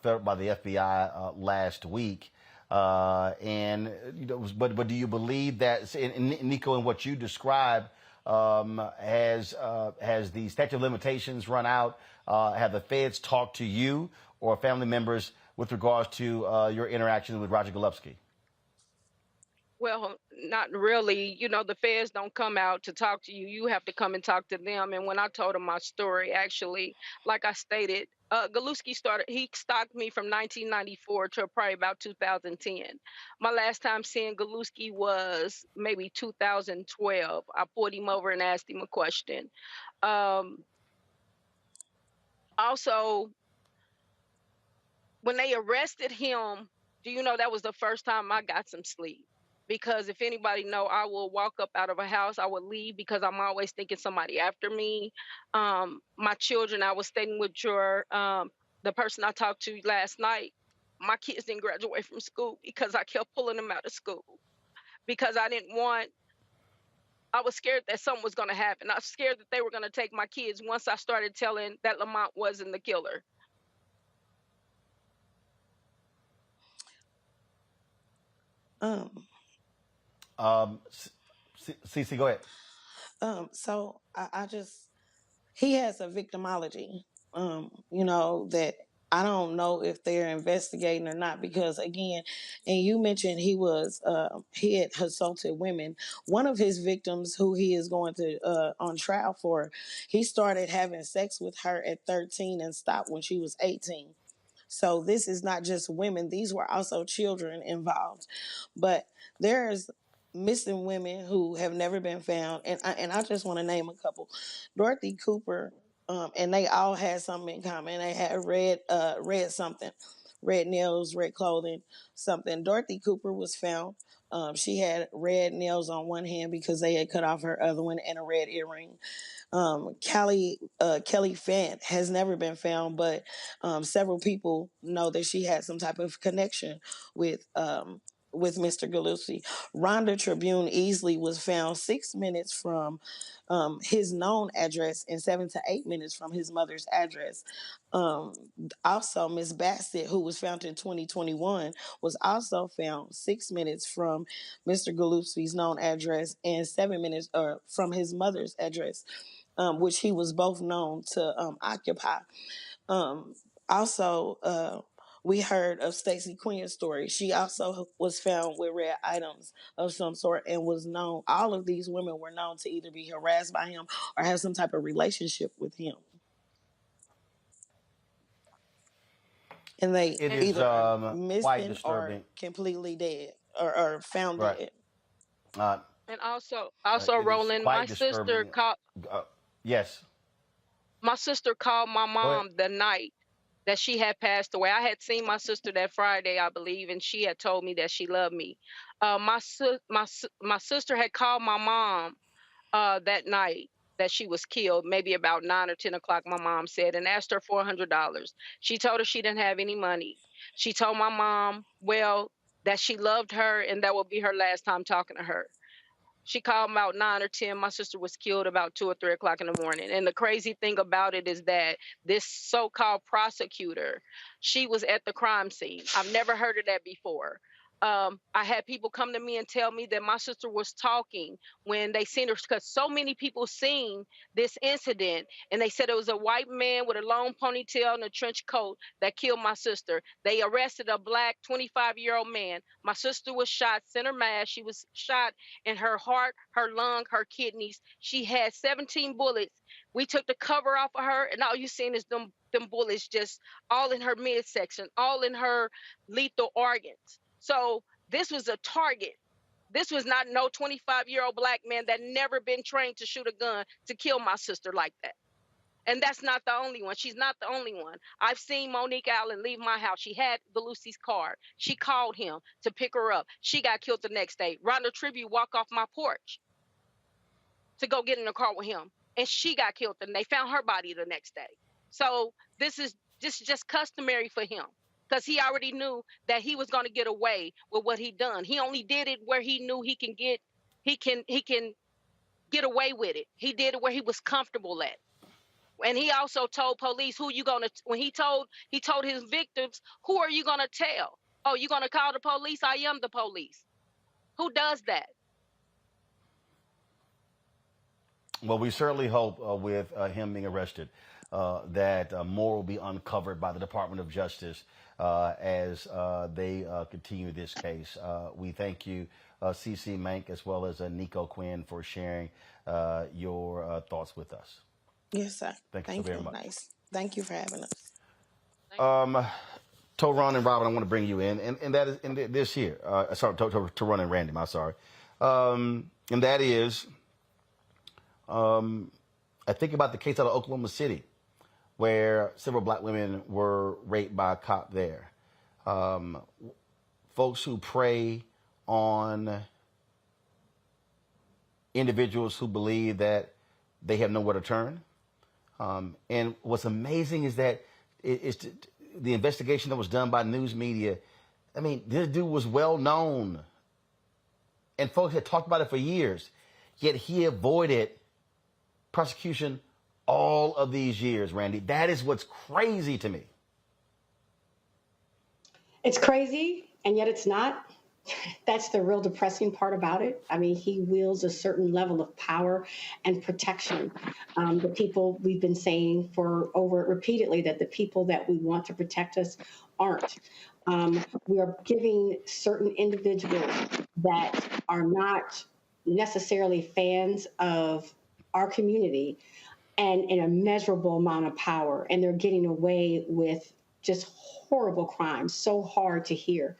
the FBI last week. And you know, but do you believe that, Nico, in what you described, has the statute of limitations run out? Have the feds talked to you or family members with regards to your interaction with Roger Golubski? Well, not really. You know, the feds don't come out to talk to you. You have to come and talk to them. And when I told him my story, actually, like I stated, Golubski he stalked me from 1994 to probably about 2010. My last time seeing Golubski was maybe 2012. I pulled him over and asked him a question. Also, when they arrested him, do you know that was the first time I got some sleep? Because if anybody know, I will walk up out of a house, I will leave because I'm always thinking somebody after me. My children, I was staying with the person I talked to last night. My kids didn't graduate from school because I kept pulling them out of school because I was scared that something was going to happen. I was scared that they were going to take my kids once I started telling that Lamont wasn't the killer. Cece, go ahead. So he has a victimology, you know, that I don't know if they're investigating or not, because again, and you mentioned he had assaulted women. One of his victims, who he is going to on trial for, he started having sex with her at 13 and stopped when she was 18. So this is not just women; these were also children involved. But there's missing women who have never been found, and I just want to name a couple: Dorothy Cooper, and they all had something in common. They had red nails, red clothing, something. Dorothy Cooper was found. She had red nails on one hand because they had cut off her other one, and a red earring. Kelly Fant has never been found, but several people know that she had some type of connection with Mr. Golubski. Rhonda Tribune Easley was found 6 minutes from his known address and 7 to 8 minutes from his mother's address. Also, Miss Bassett, who was found in 2021, was also found 6 minutes from Mr. Golubski's known address and 7 minutes from his mother's address, which he was both known to occupy. Also, we heard of Stacey Quinn's story. She also was found with red items of some sort and was known. All of these women were known to either be harassed by him or have some type of relationship with him. And they either missing or completely dead or found dead. And also, Roland, my sister called. Yes. My sister called my mom the night that she had passed away. I had seen my sister that Friday, I believe, and she had told me that she loved me. My sister had called my mom that night that she was killed, maybe about 9 or 10 o'clock, my mom said, and asked her for $100. She told her she didn't have any money. She told my mom, well, that she loved her and that would be her last time talking to her. She called about 9 or 10. My sister was killed about 2 or 3 o'clock in the morning. And the crazy thing about it is that this so-called prosecutor, she was at the crime scene. I've never heard of that before. I had people come to me and tell me that my sister was talking when they seen her, because so many people seen this incident, and they said it was a white man with a long ponytail and a trench coat that killed my sister. They arrested a black 25-year-old man. My sister was shot center mass. She was shot in her heart, her lung, her kidneys. She had 17 bullets. We took the cover off of her, and all you seen is them bullets just all in her midsection, all in her lethal organs. So this was a target. This was not no 25-year-old black man that never been trained to shoot a gun to kill my sister like that. And that's not the only one. She's not the only one. I've seen Monique Allen leave my house. She had Golubski's car. She called him to pick her up. She got killed the next day. Rhonda Tribute walked off my porch to go get in the car with him, and she got killed, and they found her body the next day. So this is just customary for him, because he already knew that he was going to get away with what he done. He only did it where he knew he can get away with it. He did it where he was comfortable at. And he also told police, who you going to, when he told his victims, who are you going to tell? Oh, you going to call the police? I am the police. Who does that? Well, we certainly hope with him being arrested that more will be uncovered by the Department of Justice as they continue this case. We thank you, CC Mank, as well as Nico Quinn, for sharing your thoughts with us. Yes, sir. Thank you so very much. Nice. Thank you for having us. Toron and Robin, I want to bring you in, and that is in this here. Sorry, Toron and Randy, I'm sorry. And that is, I think about the case out of Oklahoma City, where several black women were raped by a cop there. Folks who prey on individuals who believe that they have nowhere to turn. And what's amazing is that it's the investigation that was done by news media. I mean, this dude was well known, and folks had talked about it for years, yet he avoided prosecution all of these years, Randy. That is what's crazy to me. It's crazy, and yet it's not. That's the real depressing part about it. I mean, he wields a certain level of power and protection. The people, we've been saying for over repeatedly that the people that we want to protect us aren't. We are giving certain individuals that are not necessarily fans of our community and an immeasurable amount of power, and they're getting away with just horrible crimes, so hard to hear.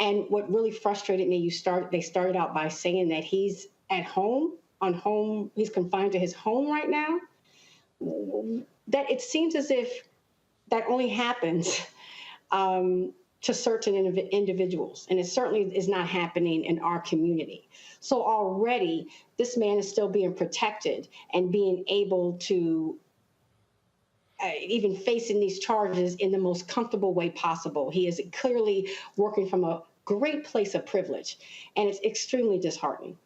And what really frustrated me, they started out by saying that he's at home, he's confined to his home right now. That it seems as if that only happens to certain individuals, and it certainly is not happening in our community. So already, this man is still being protected and being able to even facing these charges in the most comfortable way possible. He is clearly working from a great place of privilege, and it's extremely disheartening.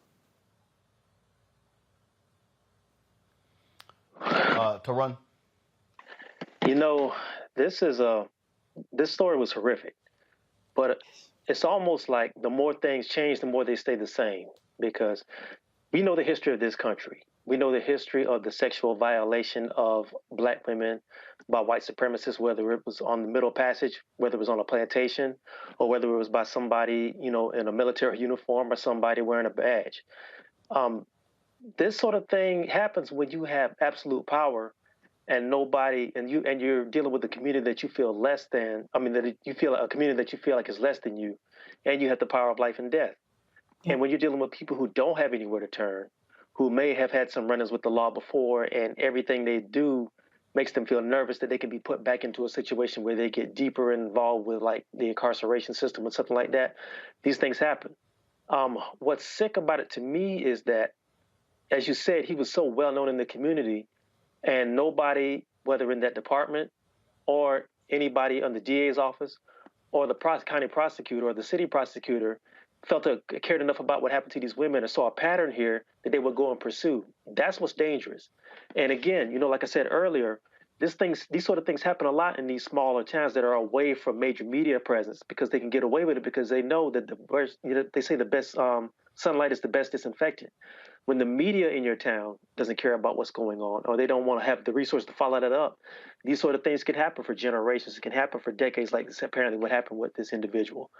To run. You know, this story was horrific, but it's almost like the more things change, the more they stay the same, because we know the history of this country. We know the history of the sexual violation of black women by white supremacists, whether it was on the Middle Passage, whether it was on a plantation, or whether it was by somebody, in a military uniform or somebody wearing a badge. This sort of thing happens when you have absolute power and you're dealing with a community that you feel less than. I mean, that you feel a community that you feel like is less than you, and you have the power of life and death. Yeah. And when you're dealing with people who don't have anywhere to turn, who may have had some run-ins with the law before, and everything they do makes them feel nervous that they can be put back into a situation where they get deeper involved with like the incarceration system or something like that. These things happen. What's sick about it to me is that, as you said, he was so well known in the community, and nobody, whether in that department or anybody on the DA's office or the county prosecutor or the city prosecutor cared enough about what happened to these women and saw a pattern here that they would go and pursue. That's what's dangerous. And again, like I said earlier, these sort of things happen a lot in these smaller towns that are away from major media presence because they can get away with it because they know that they say the best sunlight is the best disinfectant. When the media in your town doesn't care about what's going on, or they don't want to have the resources to follow that up, these sort of things can happen for generations. It can happen for decades, like this, apparently what happened with this individual.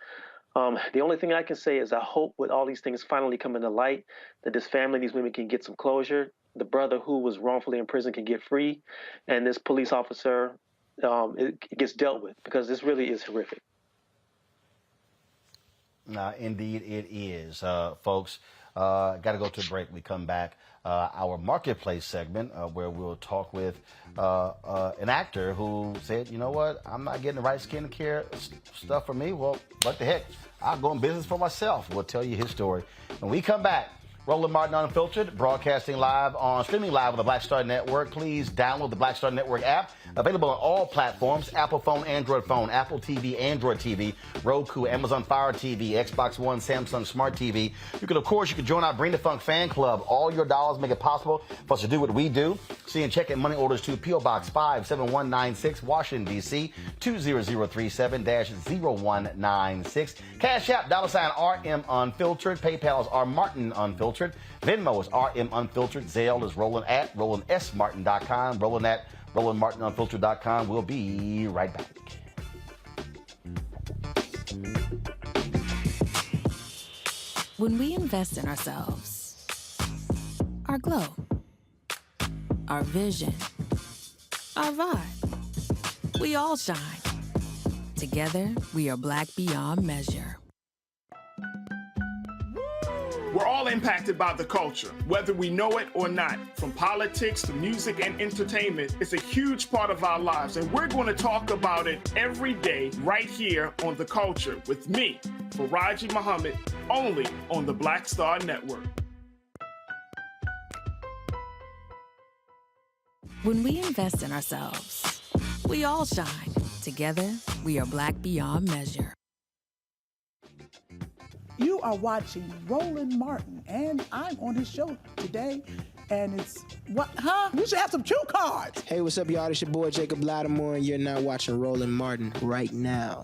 The only thing I can say is I hope with all these things finally coming to light that this family, these women can get some closure. The brother who was wrongfully in prison can get free, and this police officer it gets dealt with because this really is horrific. Indeed, it is, folks. Got to go to a break. We come back. Our marketplace segment where we'll talk with an actor who said, you know what, I'm not getting the right skincare stuff for me. Well, what the heck? I'll go in business for myself. We'll tell you his story. When we come back, Roland Martin Unfiltered, streaming live on the Black Star Network. Please download the Black Star Network app. Available on all platforms: Apple phone, Apple TV, Android TV, Roku, Amazon Fire TV, Xbox One, Samsung Smart TV. You can join our Bring the Funk fan club. All your dollars make it possible for us to do what we do. See and check in money orders to P.O. Box 57196, Washington, D.C. 20037-0196. Cash App, $RM Unfiltered. PayPal is R Martin Unfiltered. Venmo is RM Unfiltered. Zelle is Roland at RolandSMartin.com. Roland at RolandMartinUnfiltered.com. We'll be right back. When we invest in ourselves, our glow, our vision, our vibe, we all shine. Together, we are black beyond measure. We're all impacted by the culture, whether we know it or not. From politics to music and entertainment, it's a huge part of our lives, and we're going to talk about it every day right here on The Culture with me, Farajii Muhammad, only on the Black Star Network. When we invest in ourselves, we all shine. Together, we are black beyond measure. You are watching Roland Martin, and I'm on his show today, and it's, what, huh? You should have some cue cards. Hey, what's up, y'all? It's your boy, Jacob Lattimore, and you're now watching Roland Martin right now.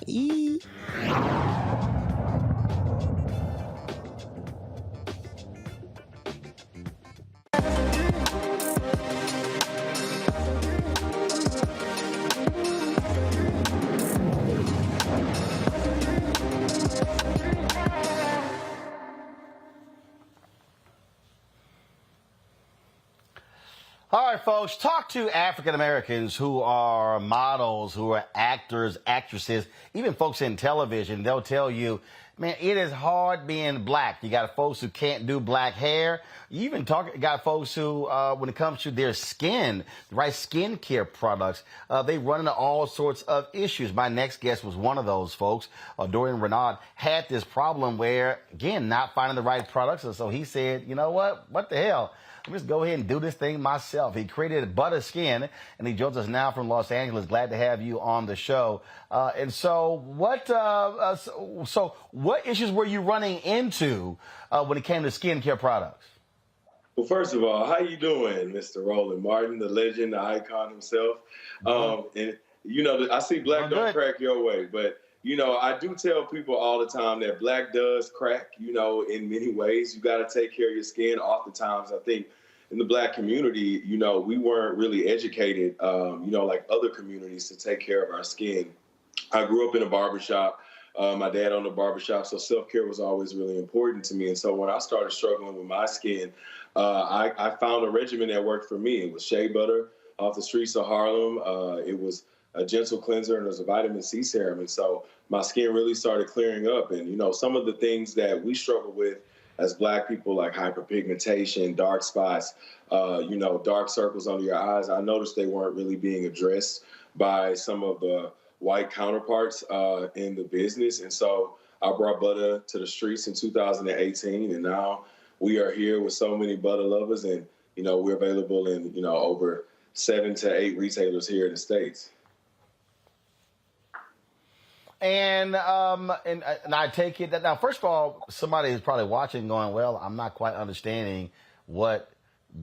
All right, folks, talk to African Americans who are models, who are actors, actresses, even folks in television. They'll tell you, man, it is hard being black. You got folks who can't do black hair. You even got folks who, when it comes to their skin, the right skincare products, they run into all sorts of issues. My next guest was one of those folks. Dorian Renaud had this problem where, again, not finding the right products. And so he said, you know what the hell? Let me just go ahead and do this thing myself. He created Butter Skin, and he joins us now from Los Angeles. Glad to have you on the show. And so what issues were you running into when it came to skincare products? Well, first of all, how you doing, Mr. Roland Martin, the legend, the icon himself? And, you know, I see black don't crack your way, but, you know, I do tell people all the time that black does crack, you know, in many ways. You got to take care of your skin. Oftentimes, I think in the black community, you know, we weren't really educated, you know, like other communities to take care of our skin. I grew up in a barbershop. My dad owned a barbershop, so self-care was always really important to me. And so when I started struggling with my skin, I found a regimen that worked for me. It was shea butter off the streets of Harlem. It was a gentle cleanser, and it was a vitamin C serum. And so my skin really started clearing up. And, you know, some of the things that we struggle with as black people, like hyperpigmentation, dark spots, you know, dark circles under your eyes, I noticed they weren't really being addressed by some of the white counterparts in the business. And so I brought butter to the streets in 2018, and now we are here with so many butter lovers, and, you know, we're available in, you know, over 7 to 8 retailers here in the States. And I take it that now, first of all, somebody is probably watching going, well, I'm not quite understanding what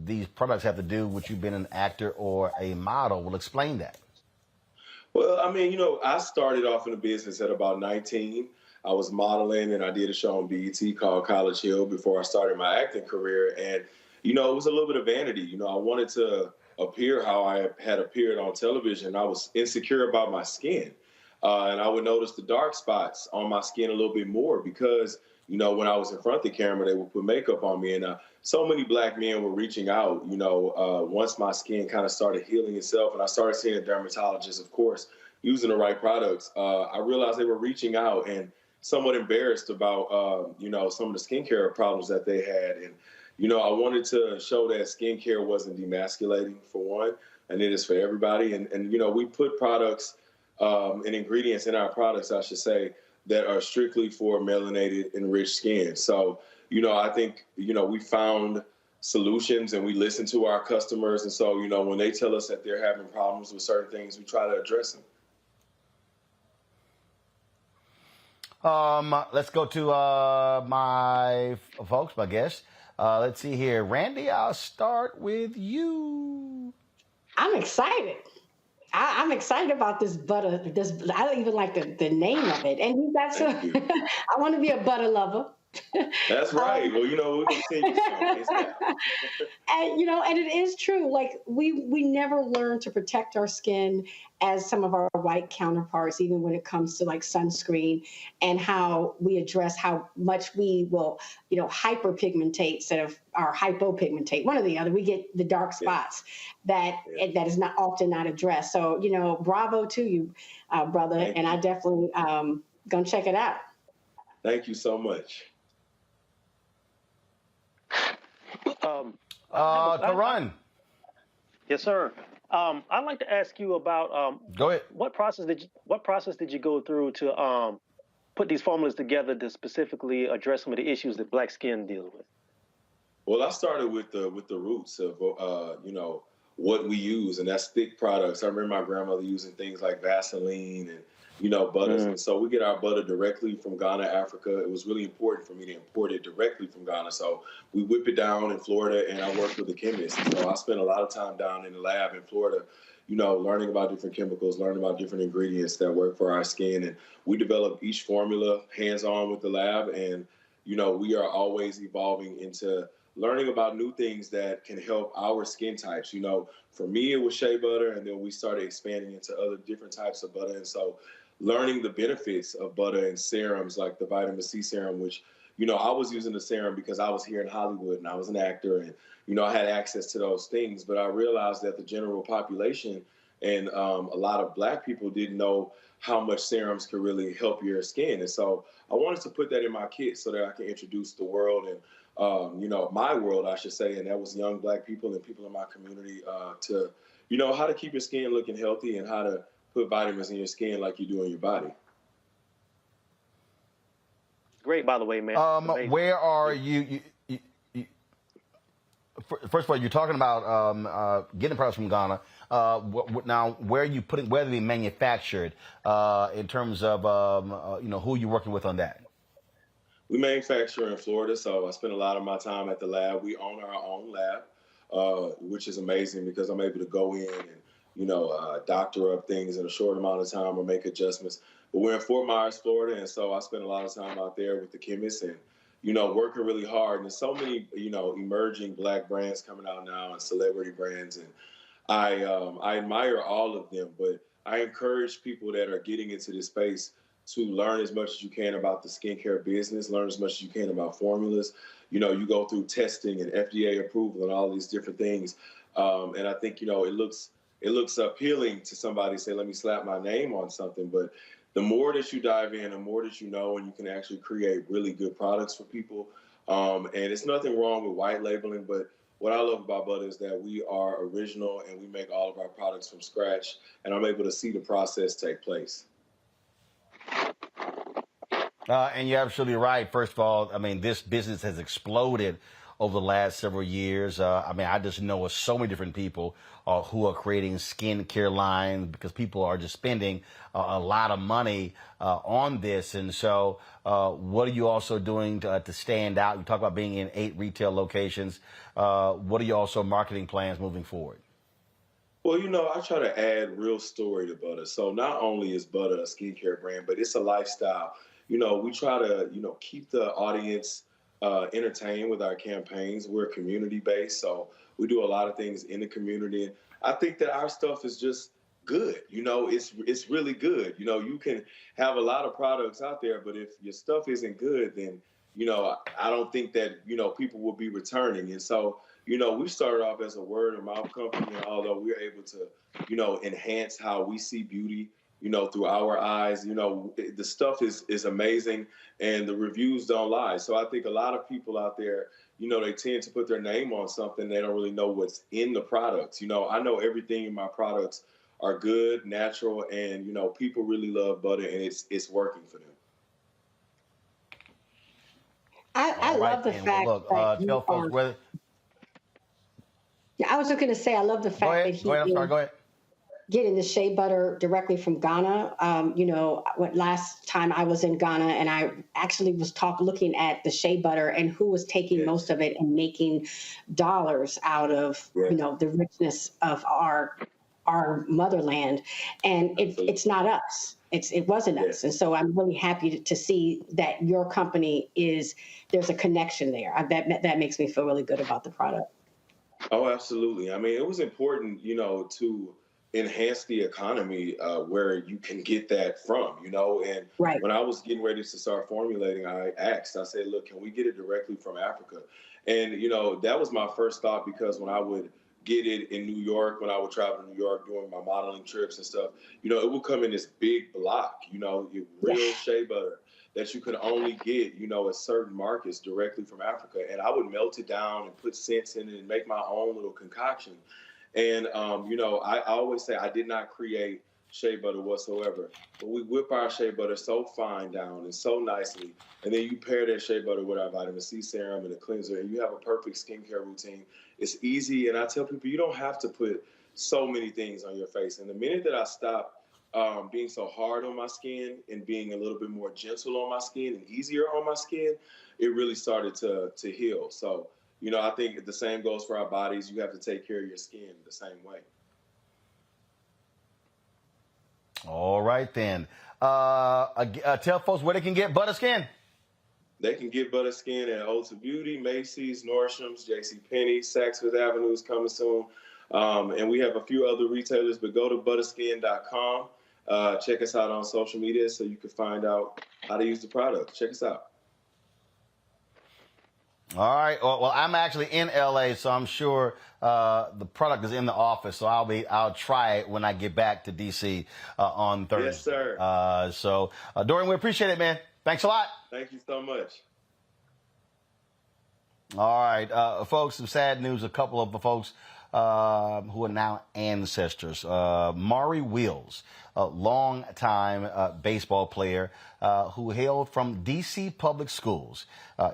these products have to do with you being an actor or a model. Well, explain that. Well, I mean, I started off in the business at about 19. I was modeling and I did a show on BET called College Hill before I started my acting career. And, it was a little bit of vanity. I wanted to appear how I had appeared on television. I was insecure about my skin. And I would notice the dark spots on my skin a little bit more because, when I was in front of the camera, they would put makeup on me. And so many Black men were reaching out, once my skin kind of started healing itself. And I started seeing a dermatologist, of course, using the right products. I realized they were reaching out and somewhat embarrassed about, some of the skincare problems that they had. And, I wanted to show that skincare wasn't demasculating, for one, and it is for everybody. And we put products and ingredients in our products, I should say, that are strictly for melanated, enriched skin. So, I think, we found solutions and we listen to our customers. And so, when they tell us that they're having problems with certain things, we try to address them. Let's go to my folks, my guests. Let's see here. Randy, I'll start with you. I'm excited. I'm excited about this butter. I don't even like the name of it. And you got some. I want to be a butter lover. That's right. Well, we'll continue. And it is true. Like we never learn to protect our skin as some of our white counterparts, even when it comes to like sunscreen and how we address how much we will, hyperpigmentate instead of our hypopigmentate. One or the other. We get the dark spots that is not often not addressed. So, bravo to you, brother. And I definitely gonna check it out. Thank you so much. Tarun. Yes, sir. I'd like to ask you about go ahead. What process did you go through to put these formulas together to specifically address some of the issues that Black skin deals with? Well, I started with the roots of what we use, and that's thick products. I remember my grandmother using things like Vaseline and butters. And so we get our butter directly from Ghana, Africa. It was really important for me to import it directly from Ghana. So we whip it down in Florida, and I work with a chemist. So I spent a lot of time down in the lab in Florida, learning about different chemicals, learning about different ingredients that work for our skin. And we develop each formula hands-on with the lab. And, we are always evolving into learning about new things that can help our skin types. For me, it was shea butter, and then we started expanding into other different types of butter. And so learning the benefits of butter and serums like the vitamin C serum, which, I was using the serum because I was here in Hollywood and I was an actor and, I had access to those things. But I realized that the general population and a lot of Black people didn't know how much serums could really help your skin. And so I wanted to put that in my kit so that I can introduce the world and, my world, I should say, and that was young Black people and people in my community to, how to keep your skin looking healthy and how to put vitamins in your skin like you do in your body. Great, by the way, man. Where are you? First of all, you're talking about getting products from Ghana. Now, where are you putting? Where are they manufactured? In terms of who you're working with on that. We manufacture in Florida, so I spend a lot of my time at the lab. We own our own lab, which is amazing because I'm able to go in and doctor up things in a short amount of time or make adjustments. But we're in Fort Myers, Florida, and so I spend a lot of time out there with the chemists and, working really hard. And there's so many, emerging Black brands coming out now and celebrity brands. And I admire all of them, but I encourage people that are getting into this space to learn as much as you can about the skincare business, learn as much as you can about formulas. You go through testing and FDA approval and all these different things. And I think, it looks appealing to somebody say, let me slap my name on something. But the more that you dive in, the more that you know, and you can actually create really good products for people. And it's nothing wrong with white labeling, but what I love about butter is that we are original and we make all of our products from scratch. And I'm able to see the process take place. And you're absolutely right. First of all, I mean, this business has exploded over the last several years. I mean, I just know of so many different people who are creating skincare lines because people are just spending a lot of money on this. And so what are you also doing to stand out? You talk about being in 8 retail locations. What are your also marketing plans moving forward? Well, you know, I try to add real story to butter. So not only is butter a skincare brand, but it's a lifestyle. You know, we try to, you know, keep the audience entertained with our campaigns. We're community-based, so we do a lot of things in the community. And I think that our stuff is just good. You know, it's really good. You know, you can have a lot of products out there, but if your stuff isn't good, then, you know, I don't think that, you know, people will be returning. And so, you know, we started off as a word of mouth company, and although we're able to, you know, enhance how we see beauty, you know, through our eyes, you know, the stuff is amazing and the reviews don't lie. So I think a lot of people out there, you know, they tend to put their name on something. They don't really know what's in the products. You know, I know everything in my products are good, natural, and, you know, people really love butter, and it's working for them. I love the fact that tell folks whether. Yeah, I was just going to say, I love the fact that he go ahead. Getting the shea butter directly from Ghana. You know, last time I was in Ghana, and I actually was looking at the shea butter and who was taking most of it and making dollars out of, you know, the richness of our motherland. And it's not us. It wasn't us. And so I'm really happy to see that your company there's a connection there. That makes me feel really good about the product. Oh, absolutely. I mean, it was important, you know, to enhance the economy where you can get that from, you know. And when I was getting ready to start formulating, I said, look, can we get it directly from Africa? And, you know, that was my first thought, because when I would get it in New York, when I would travel to New York doing my modeling trips and stuff, you know, it would come in this big block, you know, real shea butter that you could only get, you know, at certain markets directly from Africa. And I would melt it down and put scents in it and make my own little concoction. And, you know, I always say I did not create shea butter whatsoever, but we whip our shea butter so fine down and so nicely. And then you pair that shea butter with our vitamin C serum and a cleanser, and you have a perfect skincare routine. It's easy. And I tell people, you don't have to put so many things on your face. And the minute that I stopped being so hard on my skin and being a little bit more gentle on my skin and easier on my skin, it really started to heal. So, you know, I think the same goes for our bodies. You have to take care of your skin the same way. All right, then. Tell folks where they can get butter skin. They can get butter skin at Ulta Beauty, Macy's, Nordstrom's, JCPenney, Saks Fifth Avenue is coming soon. And we have a few other retailers, but go to butterskin.com. Check us out on social media so you can find out how to use the product. Check us out. All right. Well, I'm actually in LA, so I'm sure the product is in the office. So I'll try it when I get back to DC on Thursday. Yes, sir. So Dorian, we appreciate it, man. Thanks a lot. Thank you so much. All right, folks. Some sad news. A couple of the folks who are now ancestors. Maury Wills, a long-time baseball player who hailed from D.C. public schools.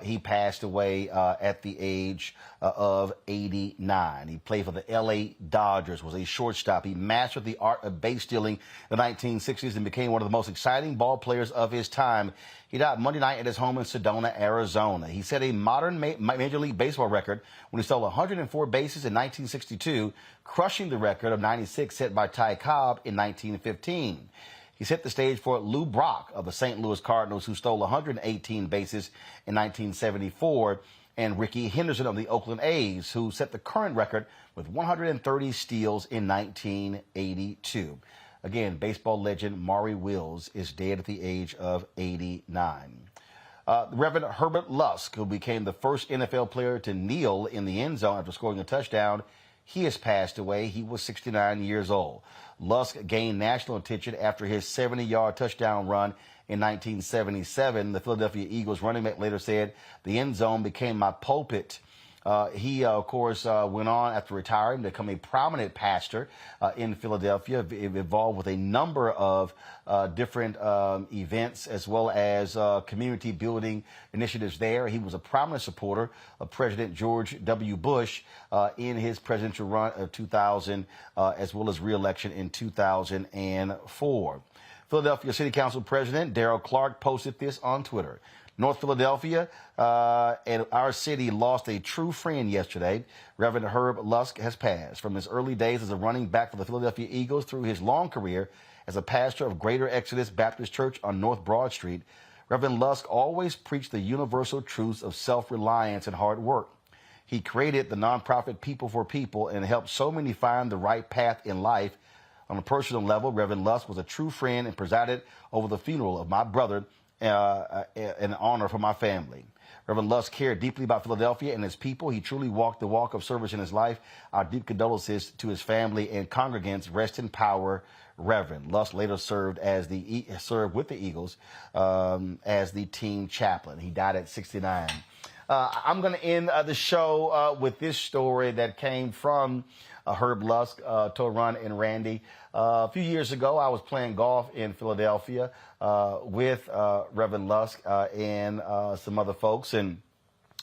He passed away at the age of 89. He played for the L.A. Dodgers, was a shortstop. He mastered the art of base stealing in the 1960s and became one of the most exciting ball players of his time. He died Monday night at his home in Sedona, Arizona. He set a modern Major League Baseball record when he stole 104 bases in 1962, crushing the record of 96 set by Ty Cobb in 1915. He set the stage for Lou Brock of the St. Louis Cardinals, who stole 118 bases in 1974, and Ricky Henderson of the Oakland A's, who set the current record with 130 steals in 1982. Again, baseball legend Maury Wills is dead at the age of 89. Reverend Herbert Lusk, who became the first NFL player to kneel in the end zone after scoring a touchdown, he has passed away. He was 69 years old. Lusk gained national attention after his 70-yard touchdown run in 1977. The Philadelphia Eagles running back later said, "The end zone became my pulpit. He, of course, went on after retiring to become a prominent pastor in Philadelphia, involved with a number of different events as well as community building initiatives there. He was a prominent supporter of President George W. Bush in his presidential run of 2000, as well as re-election in 2004. Philadelphia City Council President Darrell Clark posted this on Twitter. North Philadelphia and our city lost a true friend yesterday. Reverend Herb Lusk has passed. From his early days as a running back for the Philadelphia Eagles through his long career as a pastor of Greater Exodus Baptist Church on North Broad Street, Reverend Lusk always preached the universal truths of self-reliance and hard work. He created the nonprofit People for People and helped so many find the right path in life. On a personal level, Reverend Lusk was a true friend and presided over the funeral of my brother, an honor for my family. Reverend Lusk cared deeply about Philadelphia and its people. He truly walked the walk of service in his life. Our deep condolences to his family and congregants. Rest in power, Reverend. Lusk later served with the Eagles as the team chaplain. He died at 69. I'm going to end the show with this story that came from Herb Lusk, Toran and Randy. A few years ago, I was playing golf in Philadelphia with Reverend Lusk and some other folks. And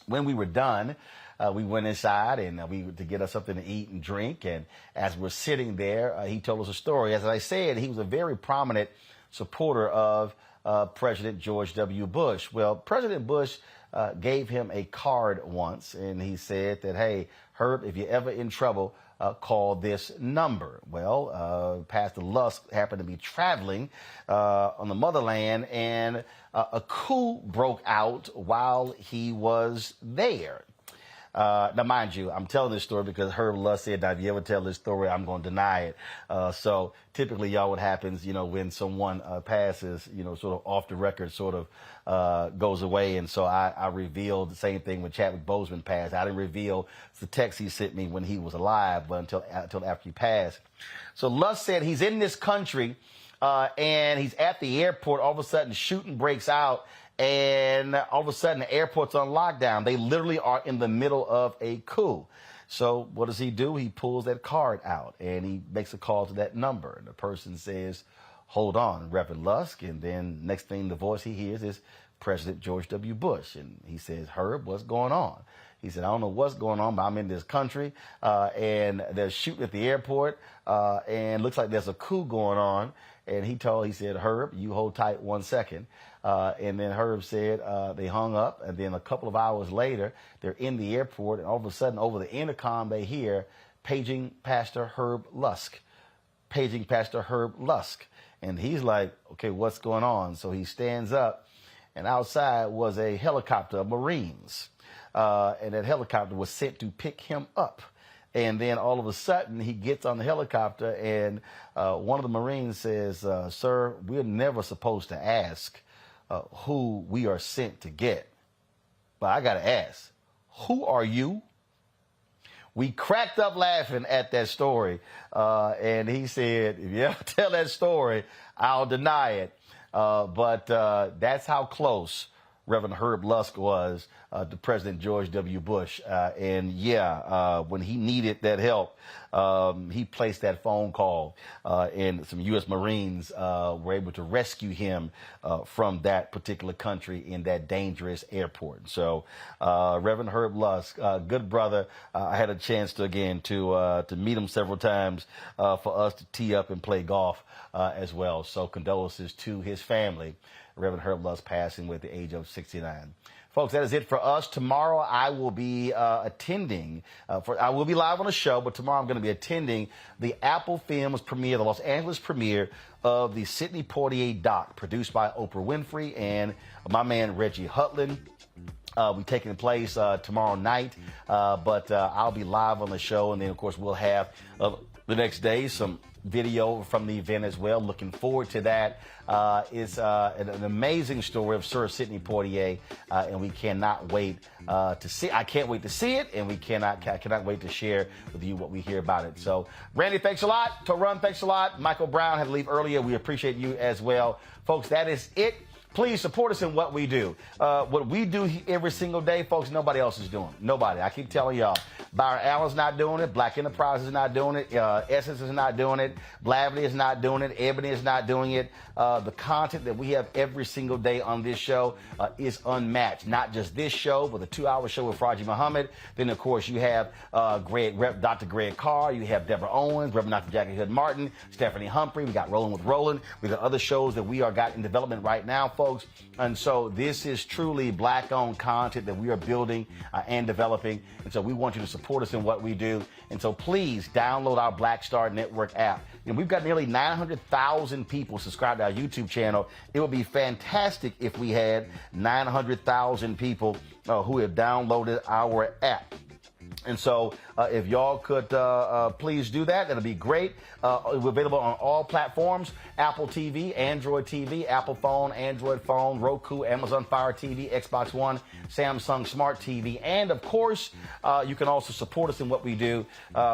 when we were done, we went inside and to get us something to eat and drink. And as we're sitting there, he told us a story. As I said, he was a very prominent supporter of President George W. Bush. Well, President Bush gave him a card once, and he said that, hey, Herb, if you're ever in trouble, call this number. Well, Pastor Lusk happened to be traveling on the motherland, and a coup broke out while he was there. Now, mind you, I'm telling this story because Herb Lusk said, now, if you ever tell this story, I'm going to deny it. So typically, y'all, what happens, when someone passes, sort of off the record, sort of goes away. And so I revealed the same thing when Chadwick Boseman passed. I didn't reveal the text he sent me when he was alive, but until after he passed. So Lusk said he's in this country and he's at the airport. All of a sudden, shooting breaks out. And all of a sudden, the airport's on lockdown. They literally are in the middle of a coup. So what does he do? He pulls that card out, and he makes a call to that number. And the person says, hold on, Reverend Lusk. And then next thing, the voice he hears is President George W. Bush. And he says, Herb, what's going on? He said, I don't know what's going on, but I'm in this country, and they're shooting at the airport, and looks like there's a coup going on. And he said, Herb, you hold tight 1 second. And then Herb said they hung up. And then a couple of hours later, they're in the airport. And all of a sudden, over the intercom, they hear paging Pastor Herb Lusk. Paging Pastor Herb Lusk. And he's like, okay, what's going on? So he stands up. And outside was a helicopter of Marines. And that helicopter was sent to pick him up. And then all of a sudden, he gets on the helicopter, and one of the Marines says, sir, we're never supposed to ask who we are sent to get. But I got to ask, who are you? We cracked up laughing at that story. And he said, if you ever tell that story, I'll deny it. But that's how close Reverend Herb Lusk was to President George W. Bush. And when he needed that help, he placed that phone call, and some U.S. Marines were able to rescue him from that particular country in that dangerous airport. So Reverend Herb Lusk, good brother. I had a chance to meet him several times for us to tee up and play golf as well. So condolences to his family. Reverend Herb Lusk passing with the age of 69. Folks, that is it for us. Tomorrow I will be attending, I will be live on the show, but tomorrow I'm going to be attending the Apple Films premiere, the Los Angeles premiere of the Sidney Poitier doc, produced by Oprah Winfrey and my man Reggie Hutland. Will be taking place tomorrow night, but I'll be live on the show, and then, of course, we'll have the next day some video from the event as well. Looking forward to that. It's an amazing story of Sir Sidney Poitier, and we cannot wait to see. I can't wait to see it, and I cannot wait to share with you what we hear about it. So, Randy, thanks a lot. Toran, thanks a lot. Michael Brown had to leave earlier. We appreciate you as well. Folks, that is it. please support us in what we do. What we do every single day, folks, nobody else is doing. Nobody. I keep telling y'all. Byron Allen's not doing it. Black Enterprise is not doing it. Essence is not doing it. Blavity is not doing it. Ebony is not doing it. The content that we have every single day on this show is unmatched. Not just this show, but the 2-hour show with Farajii Muhammad. Then, of course, you have Dr. Greg Carr. You have Deborah Owens, Reverend Dr. Jackie Hood Martin, Stephanie Humphrey. We got Rolling with Roland. We got other shows that we are got in development right now, folks. And so this is truly Black-owned content that we are building and developing. And so we want you to support us in what we do. And so please download our Black Star Network app. You know, we've got nearly 900,000 people subscribed to our YouTube channel. It would be fantastic if we had 900,000 people who have downloaded our app. And so if y'all could please do that, that'll be great. We're available on all platforms: Apple TV, Android TV, Apple phone, Android phone, Roku, Amazon Fire TV, Xbox One, Samsung Smart TV. And, of course, you can also support us in what we do.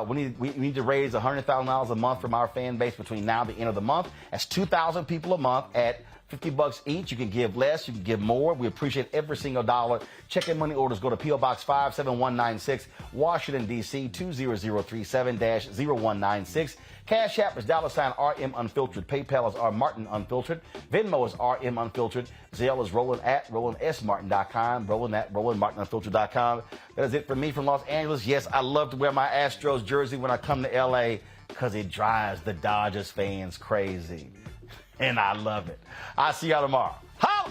We need to raise $100,000 a month from our fan base between now and the end of the month. That's 2,000 people a month at $50 each. You can give less, you can give more. We appreciate every single dollar. Check and money orders go to P.O. Box 57196, Washington, D.C. 20037-0196. Cash App is $RM Unfiltered. PayPal is R Martin Unfiltered. Venmo is RM Unfiltered. Zelle is Roland at RolandSMartin.com. Roland at RolandMartinUnfiltered.com. That is it for me from Los Angeles. Yes, I love to wear my Astros jersey when I come to L.A. because it drives the Dodgers fans crazy. And I love it. I'll see y'all tomorrow. Holla!